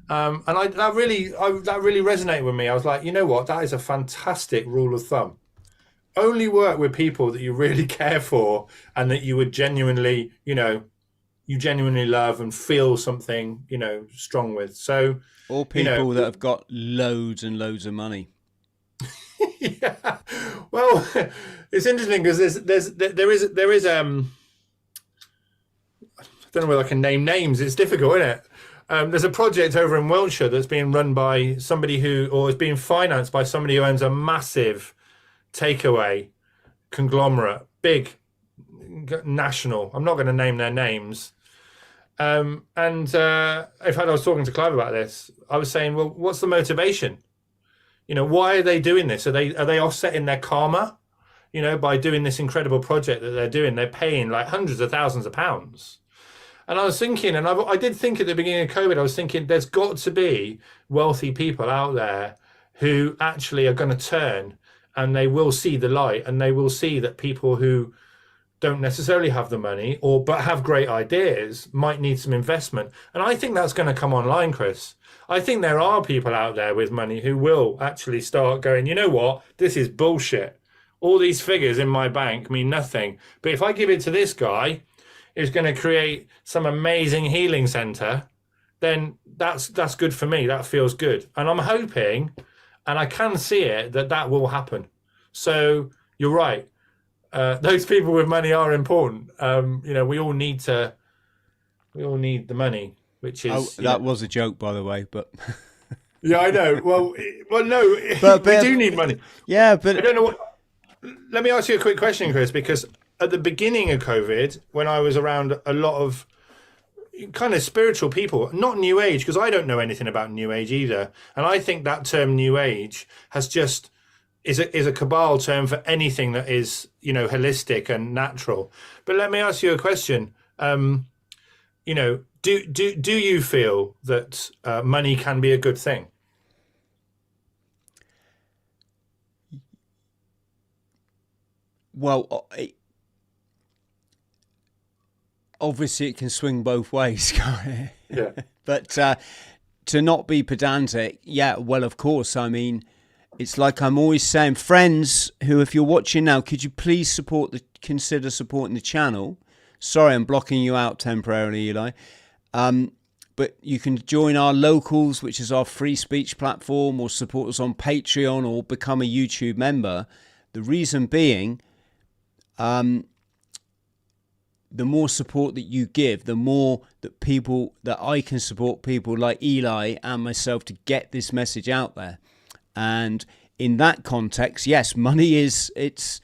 And that really resonated with me. I was like, you know what, that is a fantastic rule of thumb. Only work with people that you really care for, and that you would genuinely, you genuinely love and feel something, strong with. So, or people that have got loads and loads of money. Yeah. Well, it's interesting because there is I don't know whether I can name names. It's difficult, isn't it? There's a project over in Wiltshire that's being run by somebody is being financed by somebody who owns a massive takeaway conglomerate, big national. I'm not going to name their names. In fact, I was talking to Clive about this. I was saying, well, what's the motivation? Why are they doing this? Are they offsetting their karma? By doing this incredible project that they're doing, they're paying like hundreds of thousands of pounds. And I was thinking, and I did think at the beginning of COVID, I was thinking there's got to be wealthy people out there who actually are going to turn, and they will see the light, and they will see that people who don't necessarily have the money but have great ideas might need some investment. And I think that's going to come online, Chris. I think there are people out there with money who will actually start going, you know what, this is bullshit. All these figures in my bank mean nothing. But if I give it to this guy who's going to create some amazing healing center, then that's good for me. That feels good. And I'm hoping, and I can see it, that will happen. So you're right. Those people with money are important. We all need the money, which is that was a joke, by the way, but yeah, I know. Well, no, but we do need money. Yeah, but I don't know. Let me ask you a quick question, Chris, because at the beginning of COVID, when I was around a lot of kind of spiritual people, not New Age, because I don't know anything about New Age either, and I think that term New Age is a cabal term for anything that is, holistic and natural. But let me ask you a question. Do you feel that money can be a good thing? Well, obviously it can swing both ways, can't it? Yeah. But to not be pedantic, yeah, well, of course. I mean, it's like I'm always saying, friends who, if you're watching now, could you please consider supporting the channel? Sorry, I'm blocking you out temporarily, Eli. But you can join our Locals, which is our free speech platform, or support us on Patreon, or become a YouTube member. The reason being, the more support that you give, the more that I can support people like Eli and myself to get this message out there. And in that context, yes, money it's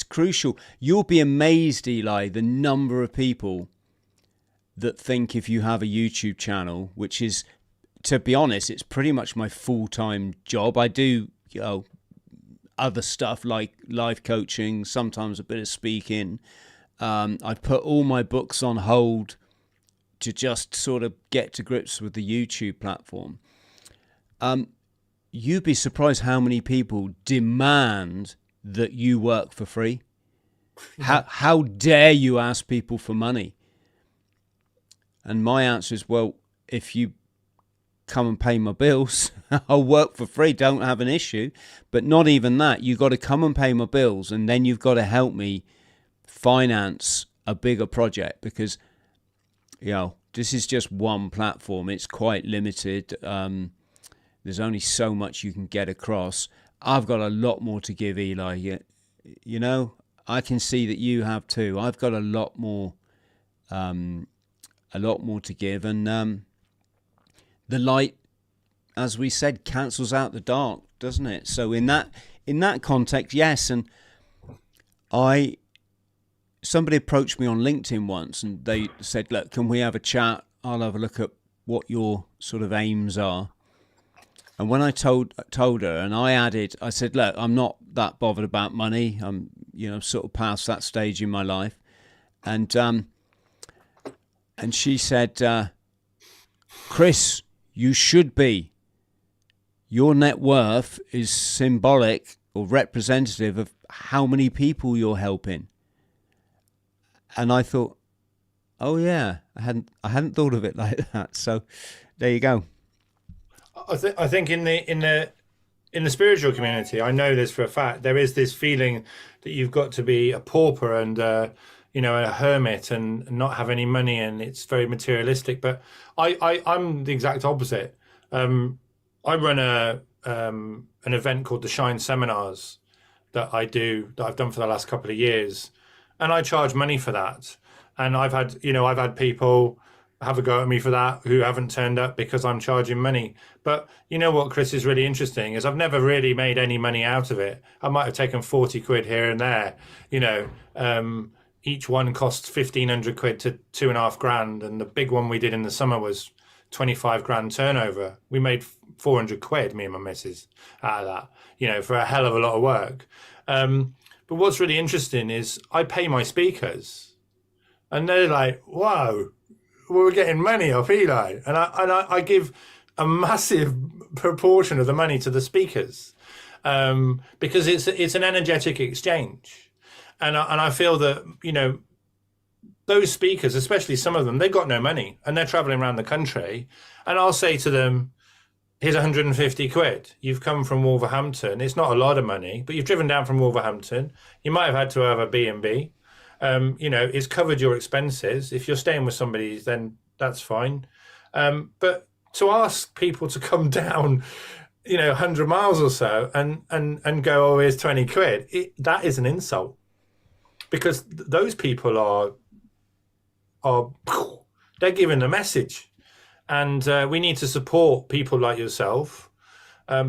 crucial. You'll be amazed, Eli, the number of people that think if you have a YouTube channel, which is, to be honest, it's pretty much my full-time job. I do, other stuff like life coaching, sometimes a bit of speaking. I've put all my books on hold to just sort of get to grips with the YouTube platform. You'd be surprised how many people demand that you work for free. How dare you ask people for money? And my answer is, well, if you come and pay my bills, I'll work for free, don't have an issue. But not even that. You've got to come and pay my bills, and then you've got to help me finance a bigger project, because, this is just one platform. It's quite limited. There's only so much you can get across. I've got a lot more to give, Eli. I can see that you have too. I've got a lot more to give, and the light, as we said, cancels out the dark, doesn't it? So in that context, yes. And somebody approached me on LinkedIn once, and they said, look, can we have a chat? I'll have a look at what your sort of aims are. And when I told her, and I said, look, I'm not that bothered about money. I'm, sort of past that stage in my life. And she said, Chris, you should be. Your net worth is symbolic or representative of how many people you're helping. And I thought, oh yeah, I hadn't thought of it like that. So there you go. I think in the spiritual community, I know this for a fact, there is this feeling that you've got to be a pauper and a hermit and not have any money, and it's very materialistic. But I'm the exact opposite. I run an event called the Shine Seminars that I've done for the last couple of years, and I charge money for that. And I've had people have a go at me for that who haven't turned up because I'm charging money. But you know what, Chris, is really interesting is I've never really made any money out of it. I might have taken 40 quid here and there. Each one costs 1,500 quid to 2.5 grand. And the big one we did in the summer was 25 grand turnover. We made 400 quid, me and my missus, out of that, for a hell of a lot of work. But what's really interesting is I pay my speakers and they're like, wow, we're getting money off Eli. And I give a massive proportion of the money to the speakers because it's an energetic exchange. And I feel that, those speakers, especially some of them, they've got no money and they're traveling around the country. And I'll say to them, here's 150 quid. You've come from Wolverhampton. It's not a lot of money, but you've driven down from Wolverhampton. You might have had to have a B&B. It's covered your expenses. If you're staying with somebody, then that's fine. But to ask people to come down, 100 miles or so and go, oh, here's 20 quid, that is an insult. Because those people are they're giving a message. And we need to support people like yourself.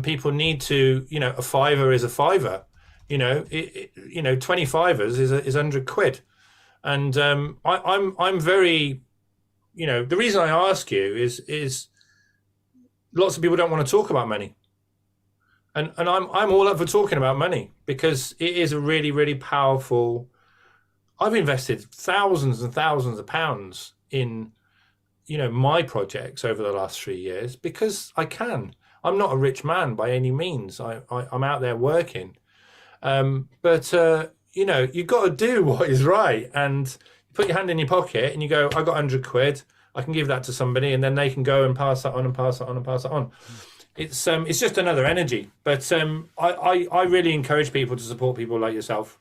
People need to, a fiver is a fiver. 25ers is 100 quid. And I'm very, the reason I ask you is lots of people don't want to talk about money. And I'm all up for talking about money because it is a really, really powerful. I've invested thousands and thousands of pounds in, my projects over the last 3 years because I can. I'm not a rich man by any means. I'm out there working. But you've got to do what is right, and you put your hand in your pocket and you go, I got 100 quid. I can give that to somebody, and then they can go and pass that on and pass that on and pass that on. It's just another energy. But I really encourage people to support people like yourself,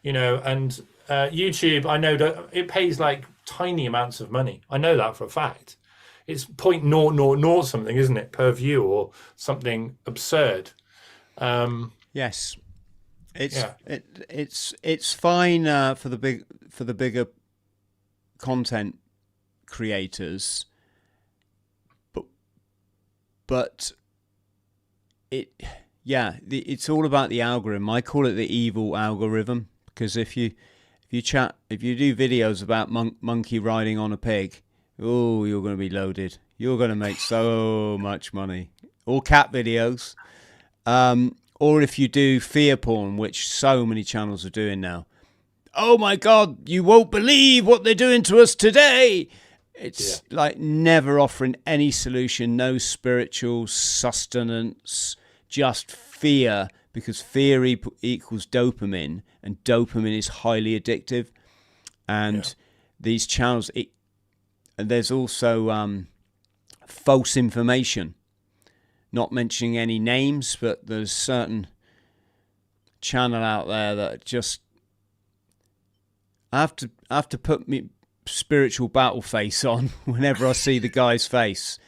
and YouTube, I know that it pays like tiny amounts of money. I know that for a fact. It's 0.000 something, isn't it, per view, or something absurd. Yes, it's fine for the bigger content creators, but it's all about the algorithm. I call it the evil algorithm, because if you do videos about monkey riding on a pig, oh, you're going to be loaded. You're going to make so much money. Or cat videos, or if you do fear porn, which so many channels are doing now. Oh my God, you won't believe what they're doing to us today. It's like never offering any solution, no spiritual sustenance, just fear, because fear equals dopamine, and dopamine is highly addictive. And these channels, and there's also false information, not mentioning any names, but there's certain channel out there that just, I have to put me spiritual battle face on whenever I see the guy's face.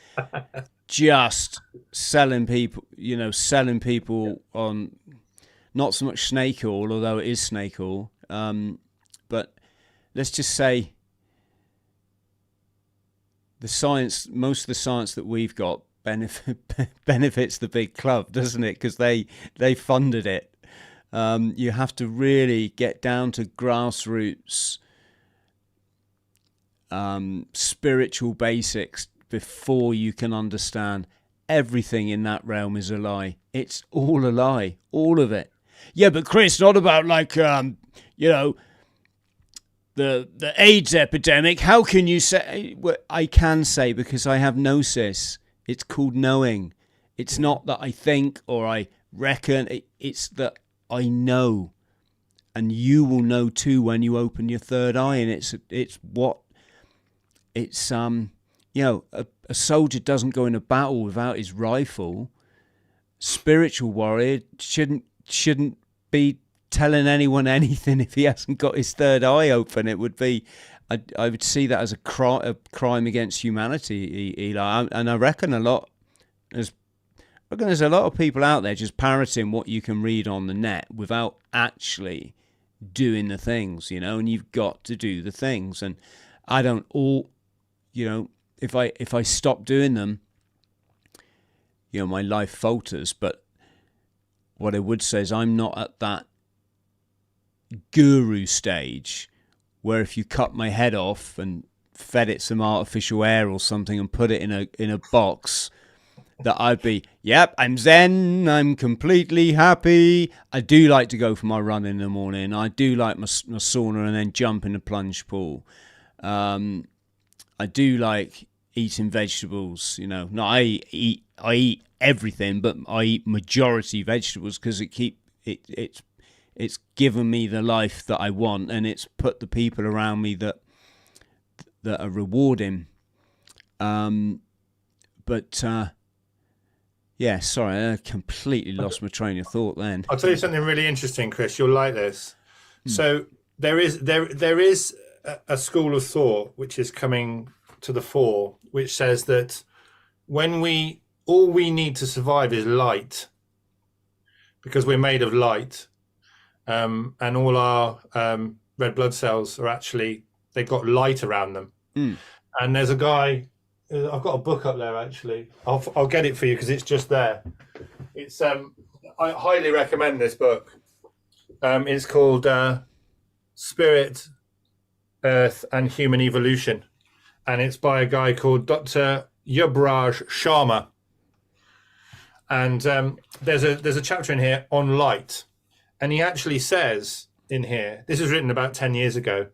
Just selling people on not so much snake oil, although it is snake oil. But let's just say most of the science that we've got benefits the big club, doesn't it? Because they funded it. You have to really get down to grassroots spiritual basics before you can understand everything in that realm is a lie. It's all a lie, all of it. Yeah, but Chris, not about like the AIDS epidemic. How can you say? Well, I can say, because I have gnosis. It's called knowing. It's not that I think or I reckon. It's that I know, and you will know too when you open your third eye. And a soldier doesn't go in a battle without his rifle. Spiritual warrior shouldn't be telling anyone anything if he hasn't got his third eye open. It would be, I would see that as a crime against humanity, Eli. And I reckon there's a lot of people out there just parroting what you can read on the net without actually doing the things, and you've got to do the things. And I don't if I stop doing them, my life falters. But what I would say is I'm not at that guru stage where if you cut my head off and fed it some artificial air or something and put it in a box, that I'd be, yep, I'm zen, I'm completely happy. I do like to go for my run in the morning. I do like my sauna and then jump in a plunge pool. I do like eating vegetables. I eat everything, but I eat majority vegetables because it's given me the life that I want, and it's put the people around me that are rewarding. Yeah, sorry, I completely lost my train of thought then. I'll tell you something really interesting, Chris. You'll like this. So there is a school of thought which is coming to the fore, which says that all we need to survive is light, because we're made of light, and all our red blood cells are actually, they've got light around them. And there's a guy. I've got a book up there, actually. I'll get it for you because it's just there. It's I highly recommend this book. It's called Spirit, Earth and Human Evolution, and it's by a guy called Dr. Yuvraj Sharma. And there's a chapter in here on light, and he actually says in here, this was written about 10 years ago,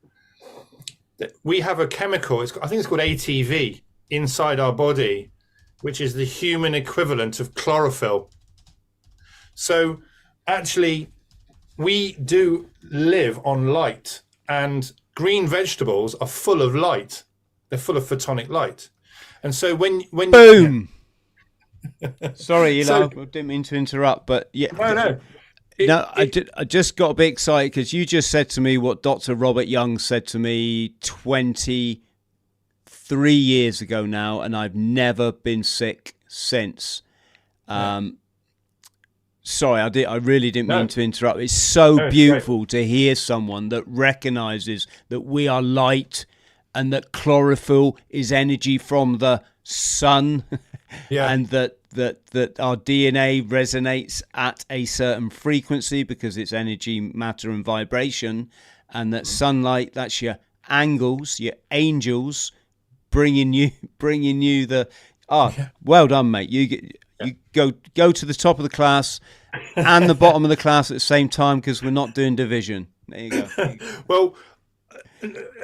that we have a chemical. I think it's called ATV. Inside our body, which is the human equivalent of chlorophyll. So actually, we do live on light, and green vegetables are full of light. They're full of photonic light. And so when Boom. Sorry, Eli, so I didn't mean to interrupt, but yeah. no. I just got a bit excited because you just said to me what Dr. Robert Young said to me 23 years ago now, and I've never been sick since. Sorry, I really didn't mean to interrupt. It's so beautiful to hear someone that recognizes that we are light and that chlorophyll is energy from the sun, and that our DNA resonates at a certain frequency because it's energy, matter, and vibration, and that sunlight, that's your angels, your angels, bringing you the. Well done, mate. You go to the top of the class and the bottom of the class at the same time because we're not doing division. There you go. Well,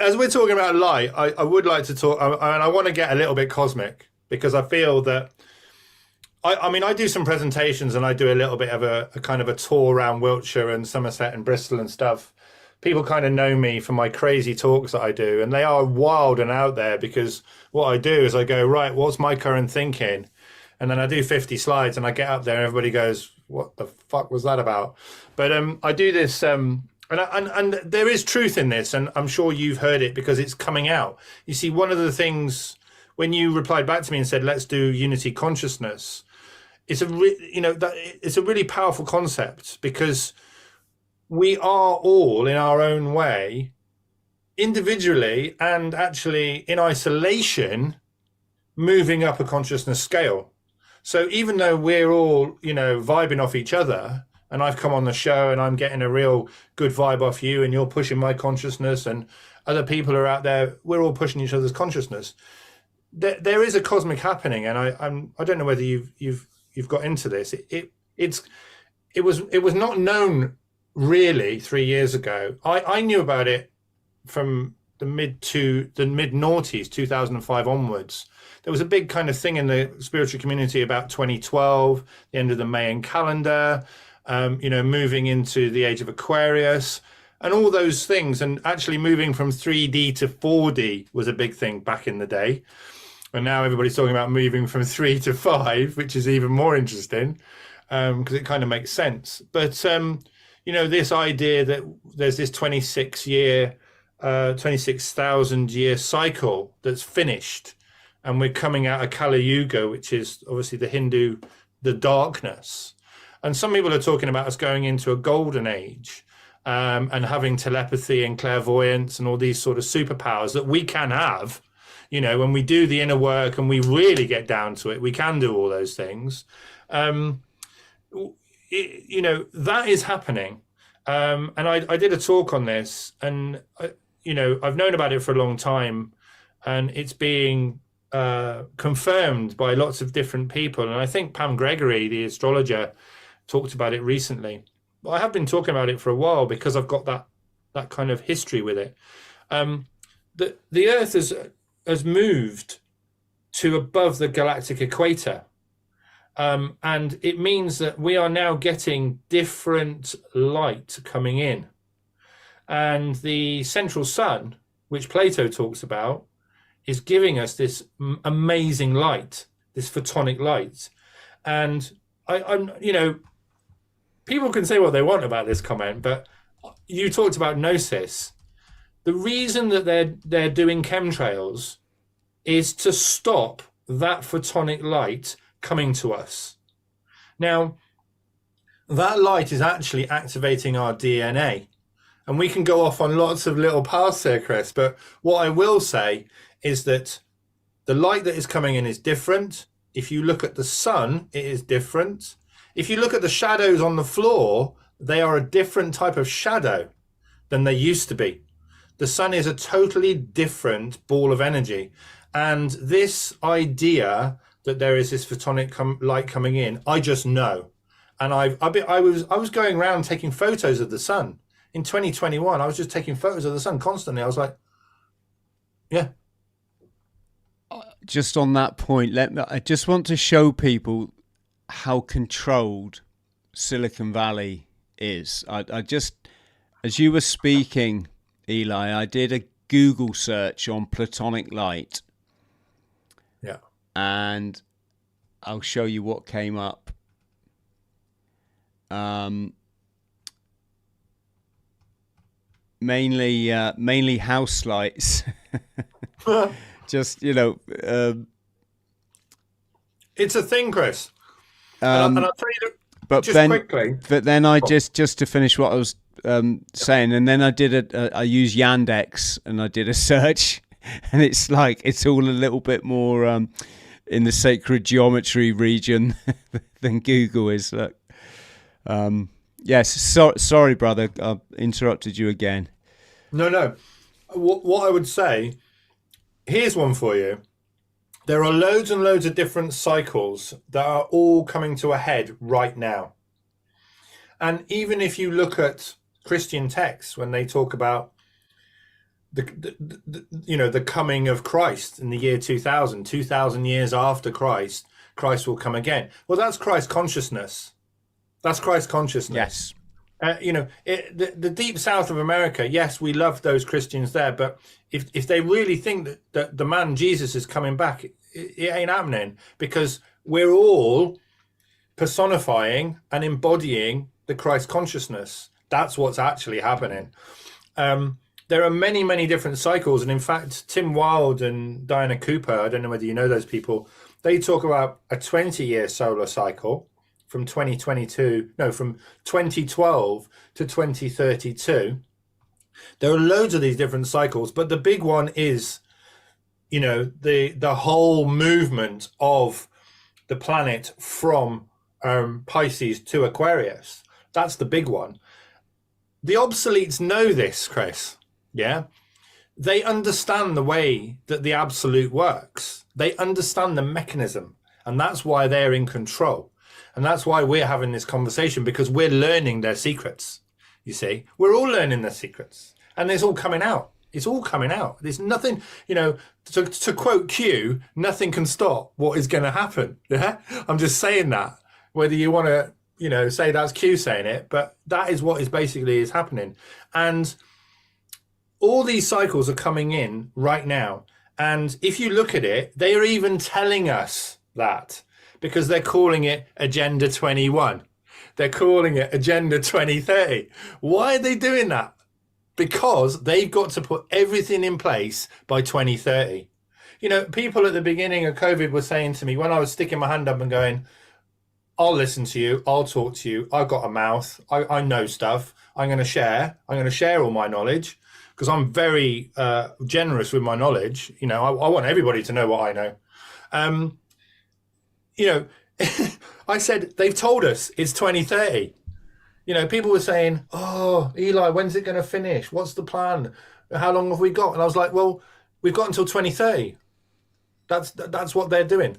as we're talking about light, I would like to talk, and I want to get a little bit cosmic because I feel that. I mean, I do some presentations and I do a little bit of a kind of a tour around Wiltshire and Somerset and Bristol and stuff. People kind of know me for my crazy talks that I do, and they are wild and out there because what I do is I go, right, what's my current thinking? And then I do 50 slides and I get up there and everybody goes, what the fuck was that about? But I do this, and there is truth in this, and I'm sure you've heard it because it's coming out. You see, one of the things when you replied back to me and said, let's do unity consciousness, it's a really powerful concept because we are all in our own way, individually and actually in isolation, moving up a consciousness scale. So even though we're all, vibing off each other, and I've come on the show and I'm getting a real good vibe off you and you're pushing my consciousness and other people are out there, we're all pushing each other's consciousness. There is a cosmic happening, and I don't know whether you've got into this. It was not known really 3 years ago. I knew about it from the mid noughties, 2005 onwards. There was a big kind of thing in the spiritual community about 2012, the end of the Mayan calendar, moving into the age of Aquarius and all those things. And actually moving from 3D to 4D was a big thing back in the day. And now everybody's talking about moving from 3 to 5, which is even more interesting because it kind of makes sense. But, this idea that there's this 26,000 year cycle that's finished, and we're coming out of Kali Yuga, which is obviously the Hindu, the darkness. And some people are talking about us going into a golden age and having telepathy and clairvoyance and all these sort of superpowers that we can have. When we do the inner work and we really get down to it, we can do all those things. That is happening. And I did a talk on this, and, I've known about it for a long time, and it's being confirmed by lots of different people. And I think Pam Gregory, the astrologer, talked about it recently. But I have been talking about it for a while because I've got that kind of history with it. The Earth has moved to above the galactic equator. And it means that we are now getting different light coming in. And the central sun, which Plato talks about, is giving us this amazing light, this photonic light. And I'm people can say what they want about this comment, but you talked about gnosis. The reason that they're doing chemtrails is to stop that photonic light coming to us. Now, that light is actually activating our DNA. And we can go off on lots of little paths here, Chris. But what I will say is that the light that is coming in is different. If you look at the sun, it is different. If you look at the shadows on the floor, they are a different type of shadow than they used to be. The sun is a totally different ball of energy. And this idea that there is this photonic light coming in, I just know. And I was going around taking photos of the sun. In 2021, I was just taking photos of the sun constantly. I was like, yeah. Just on that point, I just want to show people how controlled Silicon Valley is. I just, as you were speaking, Eli, I did a Google search on Platonic light. Yeah. And I'll show you what came up. Mainly house lights. Just, you know. It's a thing, Chris. And I'll tell you, but just then, quickly. But then I just to finish what I was saying, and then I did I used Yandex and I did a search, and it's like it's all a little bit more in the sacred geometry region than Google is. Look. Yes, sorry, brother, I interrupted you again. No. What I would say, here's one for you. There are loads and loads of different cycles that are all coming to a head right now. And even if you look at Christian texts, when they talk about the coming of Christ in the year 2000 years after Christ will come again. Well, that's Christ consciousness. That's Christ consciousness. Yes. The deep south of America, yes, we love those Christians there, but if they really think that the man Jesus is coming back, it ain't happening, because we're all personifying and embodying the Christ consciousness. That's what's actually happening. There are many, many different cycles, and in fact, Tim Wilde and Diana Cooper, I don't know whether you know those people, they talk about a 20-year solar cycle from 2012 to 2032. There are loads of these different cycles, but the big one is, the whole movement of the planet from Pisces to Aquarius. That's the big one. The obsoletes know this, Chris. Yeah. They understand the way that the absolute works. They understand the mechanism, and that's why they're in control. And that's why we're having this conversation, because we're learning their secrets. You see, we're all learning their secrets, and it's all coming out. It's all coming out. There's nothing, to quote Q, nothing can stop what is going to happen. Yeah. I'm just saying that, whether you want to, say that's Q saying it, but that is what is basically is happening. And all these cycles are coming in right now. And if you look at it, they are even telling us that, because they're calling it Agenda 21. They're calling it Agenda 2030. Why are they doing that? Because they've got to put everything in place by 2030. People at the beginning of COVID were saying to me, when I was sticking my hand up and going, I'll listen to you, I'll talk to you, I've got a mouth, I know stuff, I'm going to share all my knowledge, because I'm very generous with my knowledge. I want everybody to know what I know. I said, they've told us it's 2030. People were saying, oh, Eli, when's it going to finish? What's the plan? How long have we got? And I was like, well, we've got until 2030. That's what they're doing.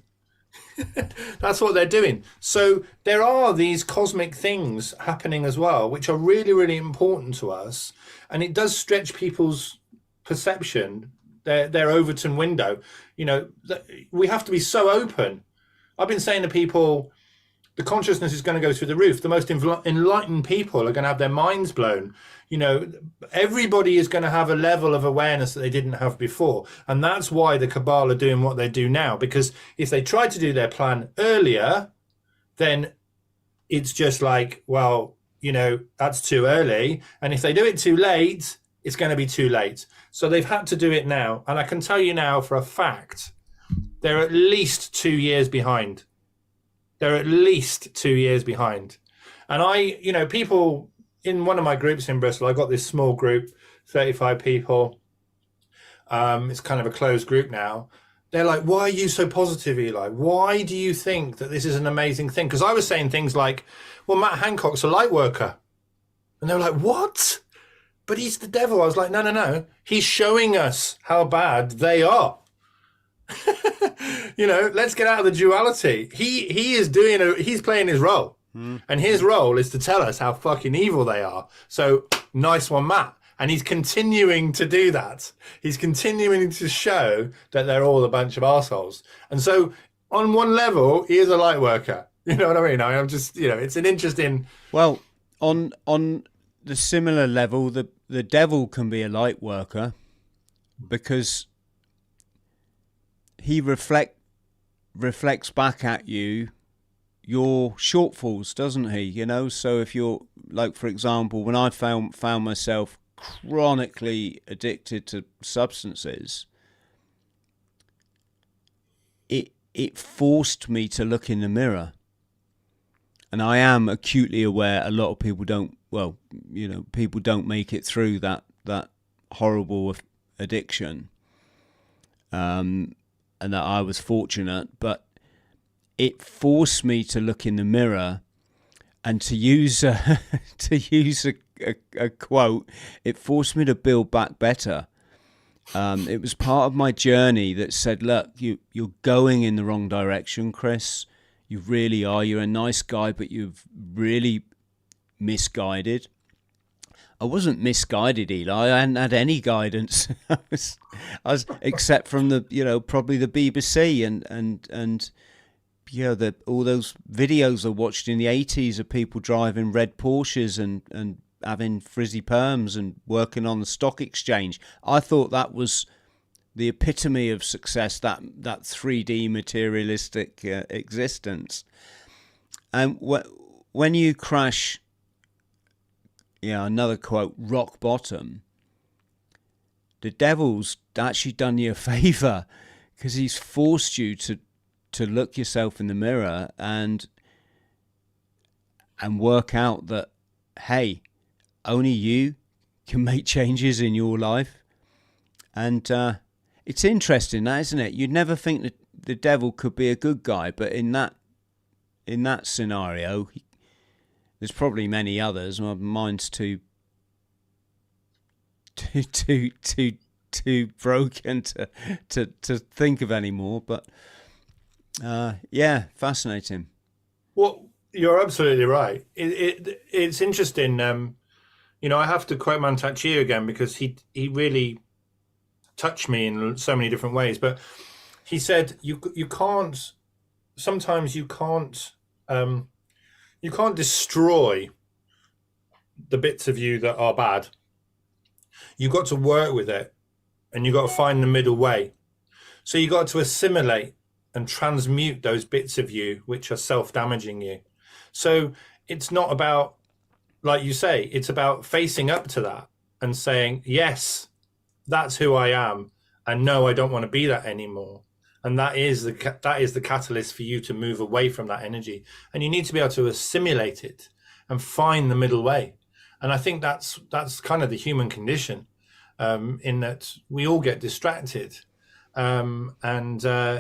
That's what they're doing. So there are these cosmic things happening as well, which are really, really important to us. And it does stretch people's perception, their Overton window. We have to be so open. I've been saying to people, the consciousness is going to go through the roof. The most enlightened people are going to have their minds blown. Everybody is going to have a level of awareness that they didn't have before. And that's why the Cabal are doing what they do now. Because if they tried to do their plan earlier, then it's just like, well, that's too early. And if they do it too late, it's going to be too late. So they've had to do it now. And I can tell you now for a fact, they're at least 2 years behind. They're at least 2 years behind. And people in one of my groups in Bristol, I got this small group, 35 people. It's kind of a closed group now. They're like, why are you so positive, Eli? Why do you think that this is an amazing thing? Because I was saying things like, well, Matt Hancock's a light worker. And they were like, what? But he's the devil. I was like, no. He's showing us how bad they are. Let's get out of the duality. He's playing his role, and his role is to tell us how fucking evil they are. So nice one, Matt. And he's continuing to do that. He's continuing to show that they're all a bunch of assholes. And so on one level, he is a light worker. You know what I mean? I'm just, it's an interesting. Well, on the similar level, the devil can be a light worker because he reflects back at you your shortfalls, doesn't he? You know, so if you're like, for example, when I found myself chronically addicted to substances, it forced me to look in the mirror. And I am acutely aware a lot of people don't, well, you know, people don't make it through that horrible addiction. And that I was fortunate, but it forced me to look in the mirror and to use a quote, it forced me to build back better. It was part of my journey that said, look, you're going in the wrong direction, Chris. You really are. You're a nice guy, but you've really misguided. I wasn't misguided, Eli. I hadn't had any guidance. I was except from the, you know, probably the BBC and you know, all those videos I watched in the 80s of people driving red Porsches and having frizzy perms and working on the stock exchange. I thought that was the epitome of success, that 3D materialistic existence. And when you crash, yeah, another quote, rock bottom, the devil's actually done you a favour because he's forced you to look yourself in the mirror and work out that, hey, only you can make changes in your life. And it's interesting, that, isn't it? You'd never think that the devil could be a good guy, but in that scenario, there's probably many others. My mind's too broken to think of any more. But yeah, fascinating. Well, you're absolutely right. It's interesting. You know, I have to quote Mantak again because he really touched me in so many different ways. But he said you can't. Sometimes you can't destroy the bits of you that are bad. You've got to work with it, and you've got to find the middle way. So you got to assimilate and transmute those bits of you which are self-damaging you. So it's not about, like you say, it's about facing up to that and saying, yes, that's who I am, and no, I don't want to be that anymore. And that is the catalyst for you to move away from that energy. And you need to be able to assimilate it and find the middle way. And I think that's kind of the human condition, in that we all get distracted. And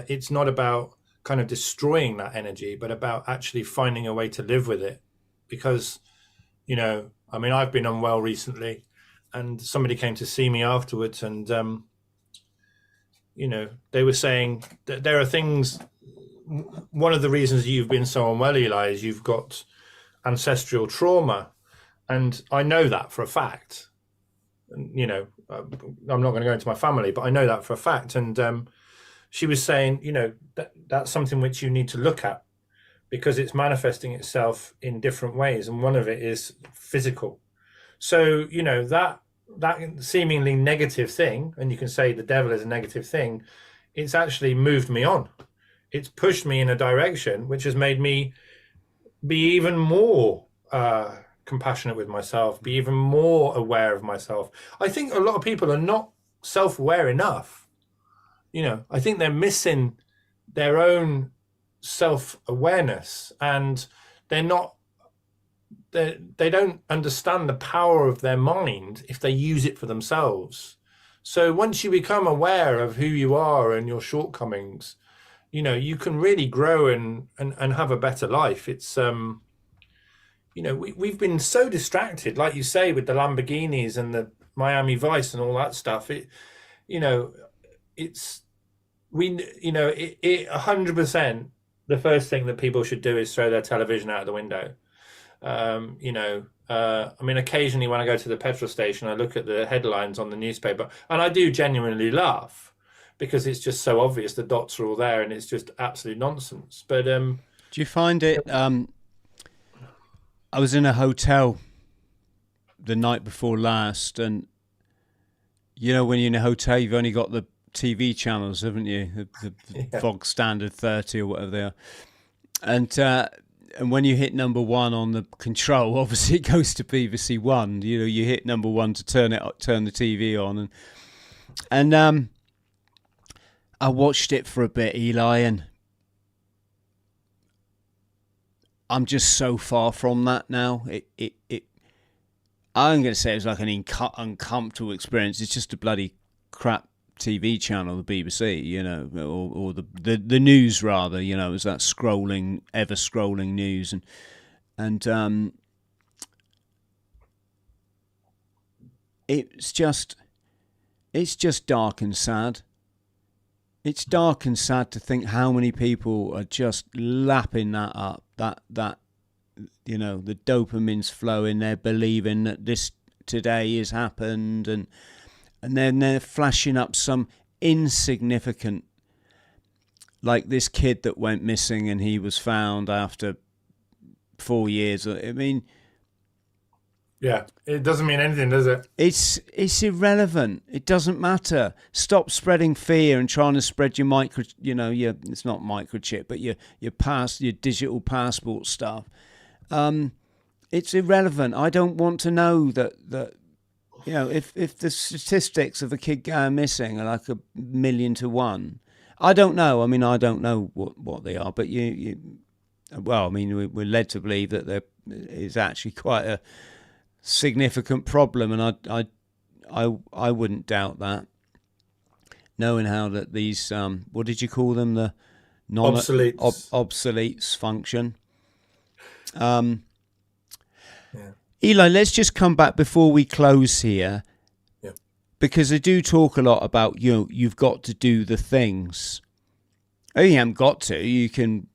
it's not about kind of destroying that energy, but about actually finding a way to live with it. Because, you know, I mean, I've been unwell recently, and somebody came to see me afterwards, and you know, they were saying that there are things. One of the reasons you've been so unwell, Eli, is you've got ancestral trauma, and I know that for a fact. You know, I'm not going to go into my family, but I know that for a fact. And she was saying, you know, that's something which you need to look at because it's manifesting itself in different ways, and one of it is physical. So, you know, that seemingly negative thing, and you can say the devil is a negative thing, it's actually moved me on. It's pushed me in a direction which has made me be even more compassionate with myself, be even more aware of myself. I think a lot of people are not self-aware enough. You know, I think they're missing their own self-awareness, and they don't understand the power of their mind if they use it for themselves. So once you become aware of who you are and your shortcomings, you know, you can really grow and have a better life. It's you know, we've been so distracted, like you say, with the Lamborghinis and the Miami Vice and all that stuff. It, you know, it's, you know, it 100%. The first thing that people should do is throw their television out of the window. You know, I mean, occasionally when I go to the petrol station, I look at the headlines on the newspaper, and I do genuinely laugh because it's just so obvious. The dots are all there, and it's just absolute nonsense. But do you find it? I was in a hotel the night before last, and you know, when you're in a hotel, you've only got the TV channels, haven't you? The Yeah. Fog Standard 30 or whatever they are, and when you hit number one on the control, obviously it goes to BBC One. You know, you hit number one to turn the TV on, and I watched it for a bit, Eli, and I'm just so far from that now. I'm going to say it was like an uncomfortable experience. It's just a bloody crap TV channel, the BBC, you know, or the news rather. You know, it was that ever scrolling news, and it's just dark and sad. It's dark and sad to think how many people are just lapping that up. That you know, the dopamine's flowing. They're believing that this today has happened, and then they're flashing up some insignificant, like this kid that went missing and he was found after 4 years. I mean, Yeah, it doesn't mean anything, does it? it's irrelevant. It doesn't matter. Stop spreading fear and trying to spread your it's not microchip, but your digital passport stuff. It's irrelevant. I don't want to know that you know, if the statistics of a kid going missing are like 1,000,000 to 1. I don't know. I mean, I don't know what they are, but well, I mean, we're led to believe that there is actually quite a significant problem, and I wouldn't doubt that, knowing how that these what did you call them, the obsoletes function. Yeah. Eli, let's just come back before we close here, because I do talk a lot about, you know, you've got to do the things. Oh, you haven't got to. You can.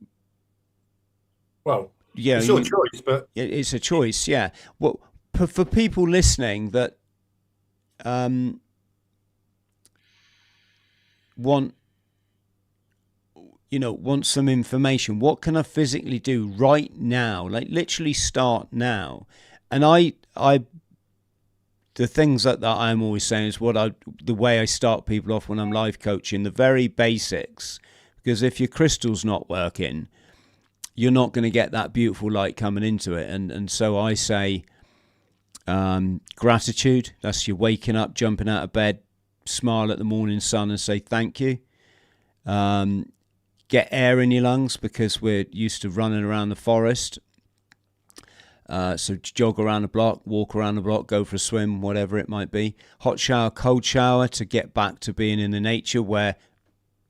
Well, Yeah, it's your choice, but it's a choice. Yeah. Well, for people listening that want some information, what can I physically do right now? Like literally start now. And the things that I'm always saying is the way I start people off when I'm life coaching, the very basics, because if your crystal's not working, you're not going to get that beautiful light coming into it. And so I say, gratitude. That's you waking up, jumping out of bed, smile at the morning sun and say thank you. Get air in your lungs, because we're used to running around the forest. So jog around the block, walk around the block, go for a swim, whatever it might be. Hot shower, cold shower, to get back to being in the nature where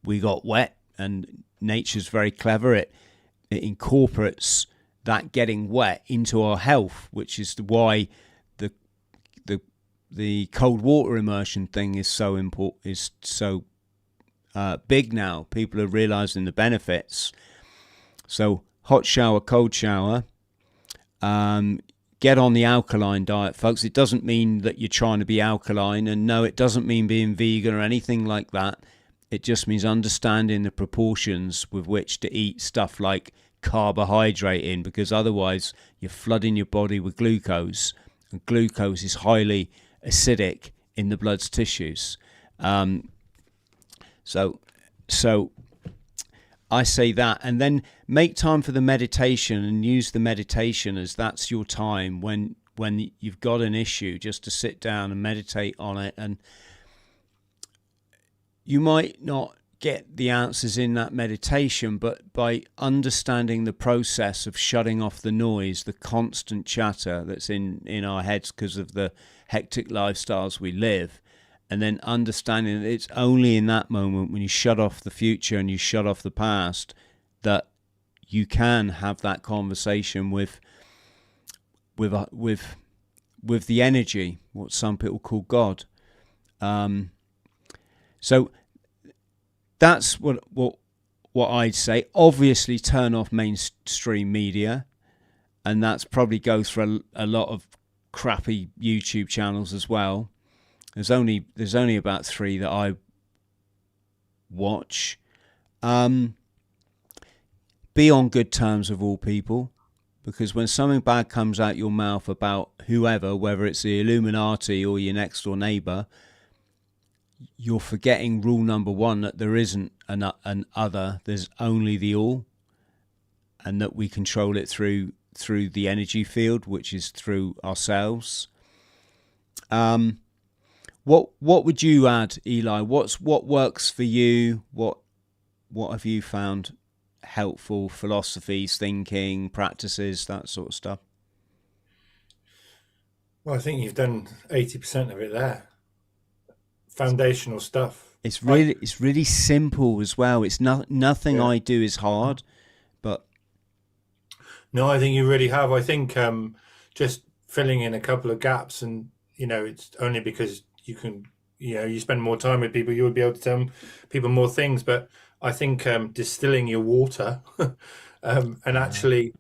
we got wet. And nature's very clever. It incorporates that getting wet into our health, which is why the cold water immersion thing is so important, is so big now. People are realizing the benefits. So hot shower, cold shower. Get on the alkaline diet, folks. It doesn't mean that you're trying to be alkaline, and no, it doesn't mean being vegan or anything like that. It just means understanding the proportions with which to eat stuff like carbohydrate in, because otherwise you're flooding your body with glucose, and glucose is highly acidic in the blood's tissues. So I say that, and then make time for the meditation, and use the meditation as that's your time when you've got an issue, just to sit down and meditate on it. And you might not get the answers in that meditation, but by understanding the process of shutting off the noise, the constant chatter that's in our heads because of the hectic lifestyles we live, and then understanding that it's only in that moment when you shut off the future and you shut off the past that you can have that conversation with the energy, what some people call God. So that's what I'd say. Obviously, turn off mainstream media, and that's probably goes for a lot of crappy YouTube channels as well. There's only about 3 that I watch. Be on good terms with all people. Because when something bad comes out your mouth about whoever, whether it's the Illuminati or your next door neighbour, you're forgetting rule number one, that there isn't an other, there's only the all, and that we control it through the energy field, which is through ourselves. What would you add, Eli? What works for you? What have you found helpful? Philosophies, thinking, practices, that sort of stuff. Well, I think you've done 80% of it there. Foundational stuff. It's really simple as well. It's nothing I do is hard, but no, I think you really have. I think just filling in a couple of gaps, and it's only because you can, you spend more time with people, you would be able to tell people more things. But I think distilling your water, and actually,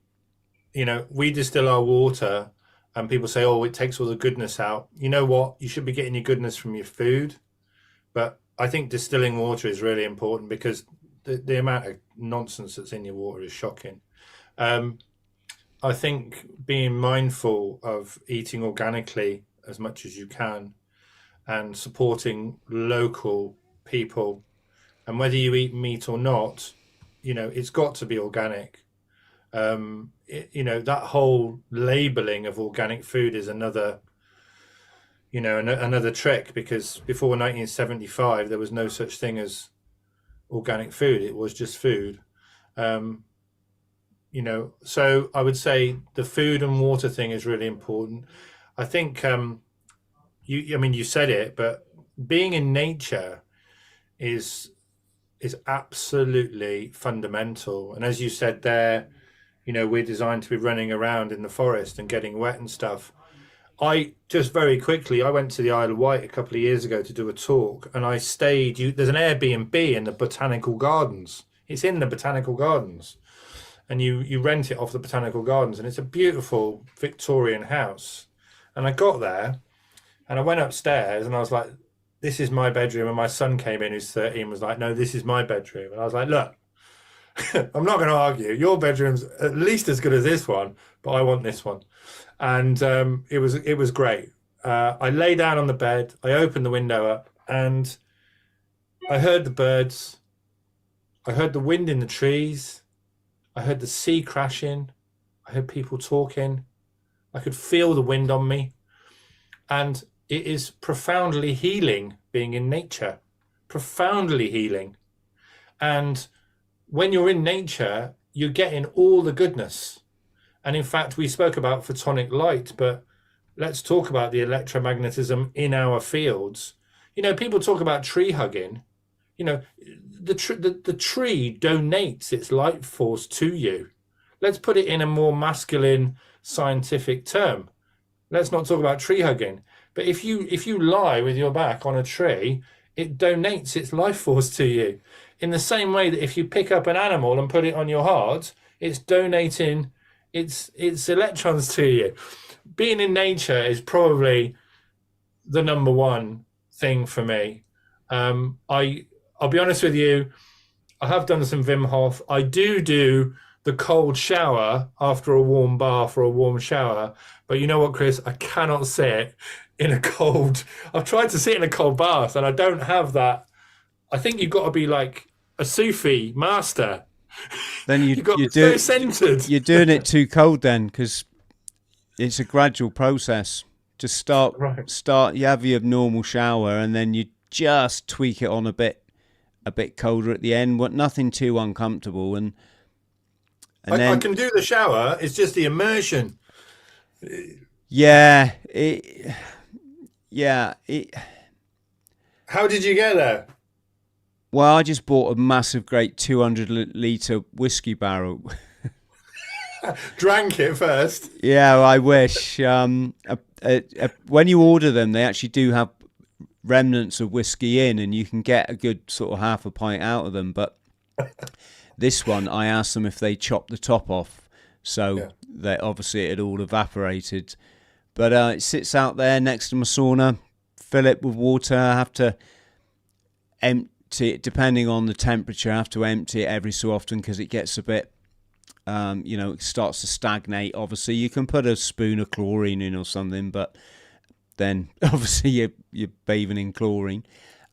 we distill our water, and people say, oh, it takes all the goodness out. You know what? You should be getting your goodness from your food. But I think distilling water is really important, because the amount of nonsense that's in your water is shocking. I think being mindful of eating organically as much as you can, and supporting local people, and whether you eat meat or not, it's got to be organic. That whole labeling of organic food is another trick, because before 1975 there was no such thing as organic food. It was just food. So I would say the food and water thing is really important. I think you said it, but being in nature is absolutely fundamental. And as you said there, we're designed to be running around in the forest and getting wet and stuff. I went to the Isle of Wight a couple of years ago to do a talk, and I stayed. There's an Airbnb in the Botanical Gardens. It's in the Botanical Gardens, and you rent it off the Botanical Gardens, and it's a beautiful Victorian house. And I got there, and I went upstairs, and I was like, "This is my bedroom." And my son came in, who's 13, was like, "No, this is my bedroom." And I was like, "Look, I'm not going to argue. Your bedroom's at least as good as this one, but I want this one." And it was great. I lay down on the bed, I opened the window up, and I heard the birds. I heard the wind in the trees. I heard the sea crashing. I heard people talking. I could feel the wind on me. And it is profoundly healing being in nature. Profoundly healing. And when you're in nature, you're getting all the goodness. And in fact, we spoke about photonic light, but let's talk about the electromagnetism in our fields. People talk about tree hugging. The tree donates its light force to you. Let's put it in a more masculine scientific term. Let's not talk about tree hugging. But if you lie with your back on a tree, it donates its life force to you. In the same way that if you pick up an animal and put it on your heart, it's donating its electrons to you. Being in nature is probably the number one thing for me. I'll be honest with you, I have done some Wim Hof. I do the cold shower after a warm bath or a warm shower. But you know what, Chris? I cannot sit in a cold... I've tried to sit in a cold bath, and I don't have that. I think you've got to be like a Sufi master. Then you've got to be so centered. You're doing it too cold then, because it's a gradual process. Just start. You have your normal shower, and then you just tweak it on a bit colder at the end. Nothing too uncomfortable, and then I can do the shower. It's just the immersion. Yeah. How did you get there? Well, I just bought a massive, great 200-litre whiskey barrel. Drank it first. Yeah, I wish. When you order them, they actually do have remnants of whiskey in, and you can get a good sort of half a pint out of them. But this one, I asked them if they chopped the top off, so that obviously it had all evaporated. But it sits out there next to my sauna. Fill it with water. I have to empty it, depending on the temperature. I have to empty it every so often because it gets a bit It starts to stagnate. Obviously, you can put a spoon of chlorine in or something, but then obviously you're bathing in chlorine.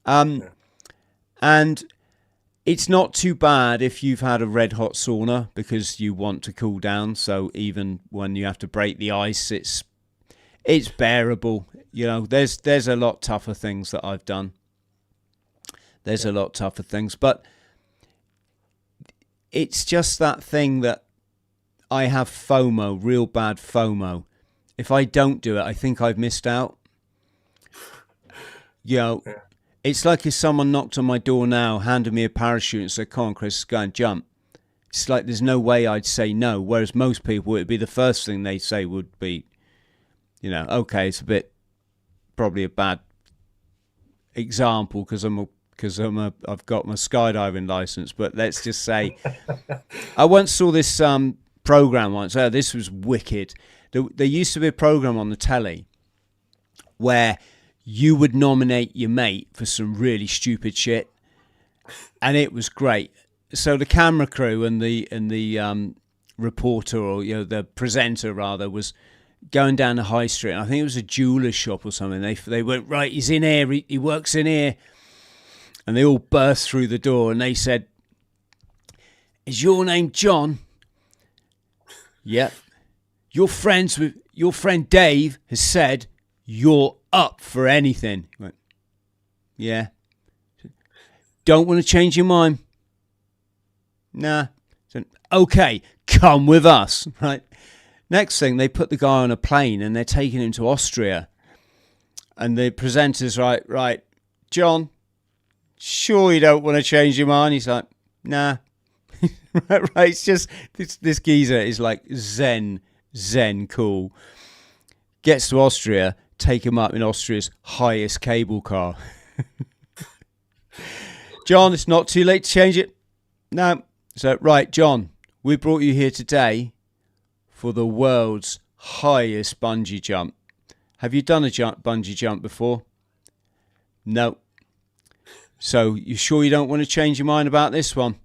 And it's not too bad if you've had a red hot sauna because you want to cool down. So even when you have to break the ice, it's bearable. There's a lot tougher things that I've done. There's a lot tougher things, but it's just that thing that I have FOMO, real bad FOMO. If I don't do it, I think I've missed out. It's like if someone knocked on my door now, handed me a parachute and said, "Come on, Chris, go and jump." It's like there's no way I'd say no. Whereas most people, it'd be the first thing they say would be, okay, it's probably a bad example because I've got my skydiving license. But let's just say, I once saw this program once. Oh, this was wicked. There used to be a program on the telly where you would nominate your mate for some really stupid shit, and it was great. So the camera crew and the reporter, or the presenter rather, was going down the high street. And I think it was a jeweler's shop or something. They went, right, he's in here, he works in here, and they all burst through the door and they said, "Is your name John?" "Yep." Your friend Dave has said you're up for anything." Went, "Yeah." "Don't want to change your mind?" "Nah." Said, "Okay, come with us." Right. Next thing, they put the guy on a plane and they're taking him to Austria. And the presenter's right, "John, sure you don't want to change your mind?" He's like, "Nah." Right. It's just this geezer is like zen cool. Gets to Austria, take him up in Austria's highest cable car. "John, it's not too late to change it." "No." So, "Right, John, we brought you here today for the world's highest bungee jump. Have you done a bungee jump before?" "No." "So, you sure you don't want to change your mind about this one?"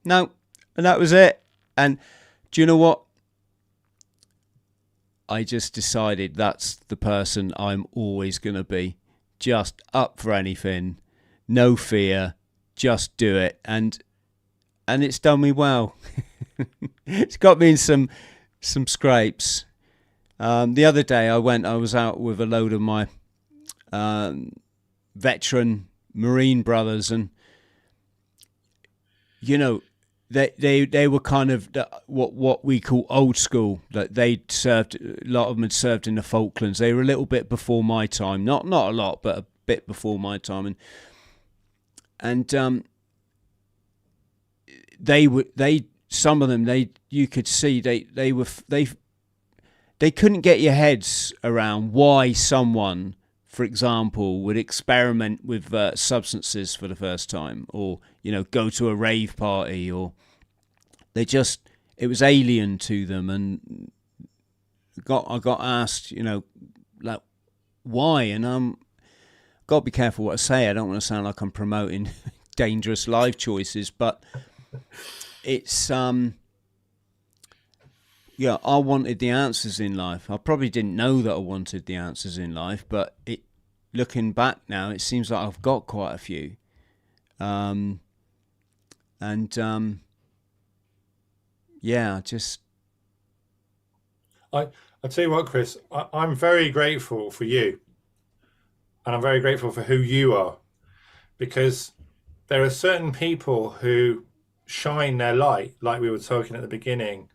"No." And that was it. And do you know what? I just decided that's the person I'm always going to be. Just up for anything. No fear. Just do it. And it's done me well. It's got me in some scrapes. The other day I was out with a load of my veteran Marine brothers, and they were kind of what we call old school. That they'd served, a lot of them had served in the Falklands. They were a little bit before my time, not a lot, but a bit before my time, and some of them you could see they couldn't get your heads around why someone, for example, would experiment with substances for the first time, or go to a rave party, or it was alien to them. And I got asked, like, why? And got to be careful what I say. I don't want to sound like I'm promoting dangerous life choices, but it's I wanted the answers in life. I probably didn't know that I wanted the answers in life, but looking back now, it seems like I've got quite a few. I tell you what, Chris, I'm very grateful for you, and I'm very grateful for who you are, because there are certain people who shine their light, like we were talking at the beginning,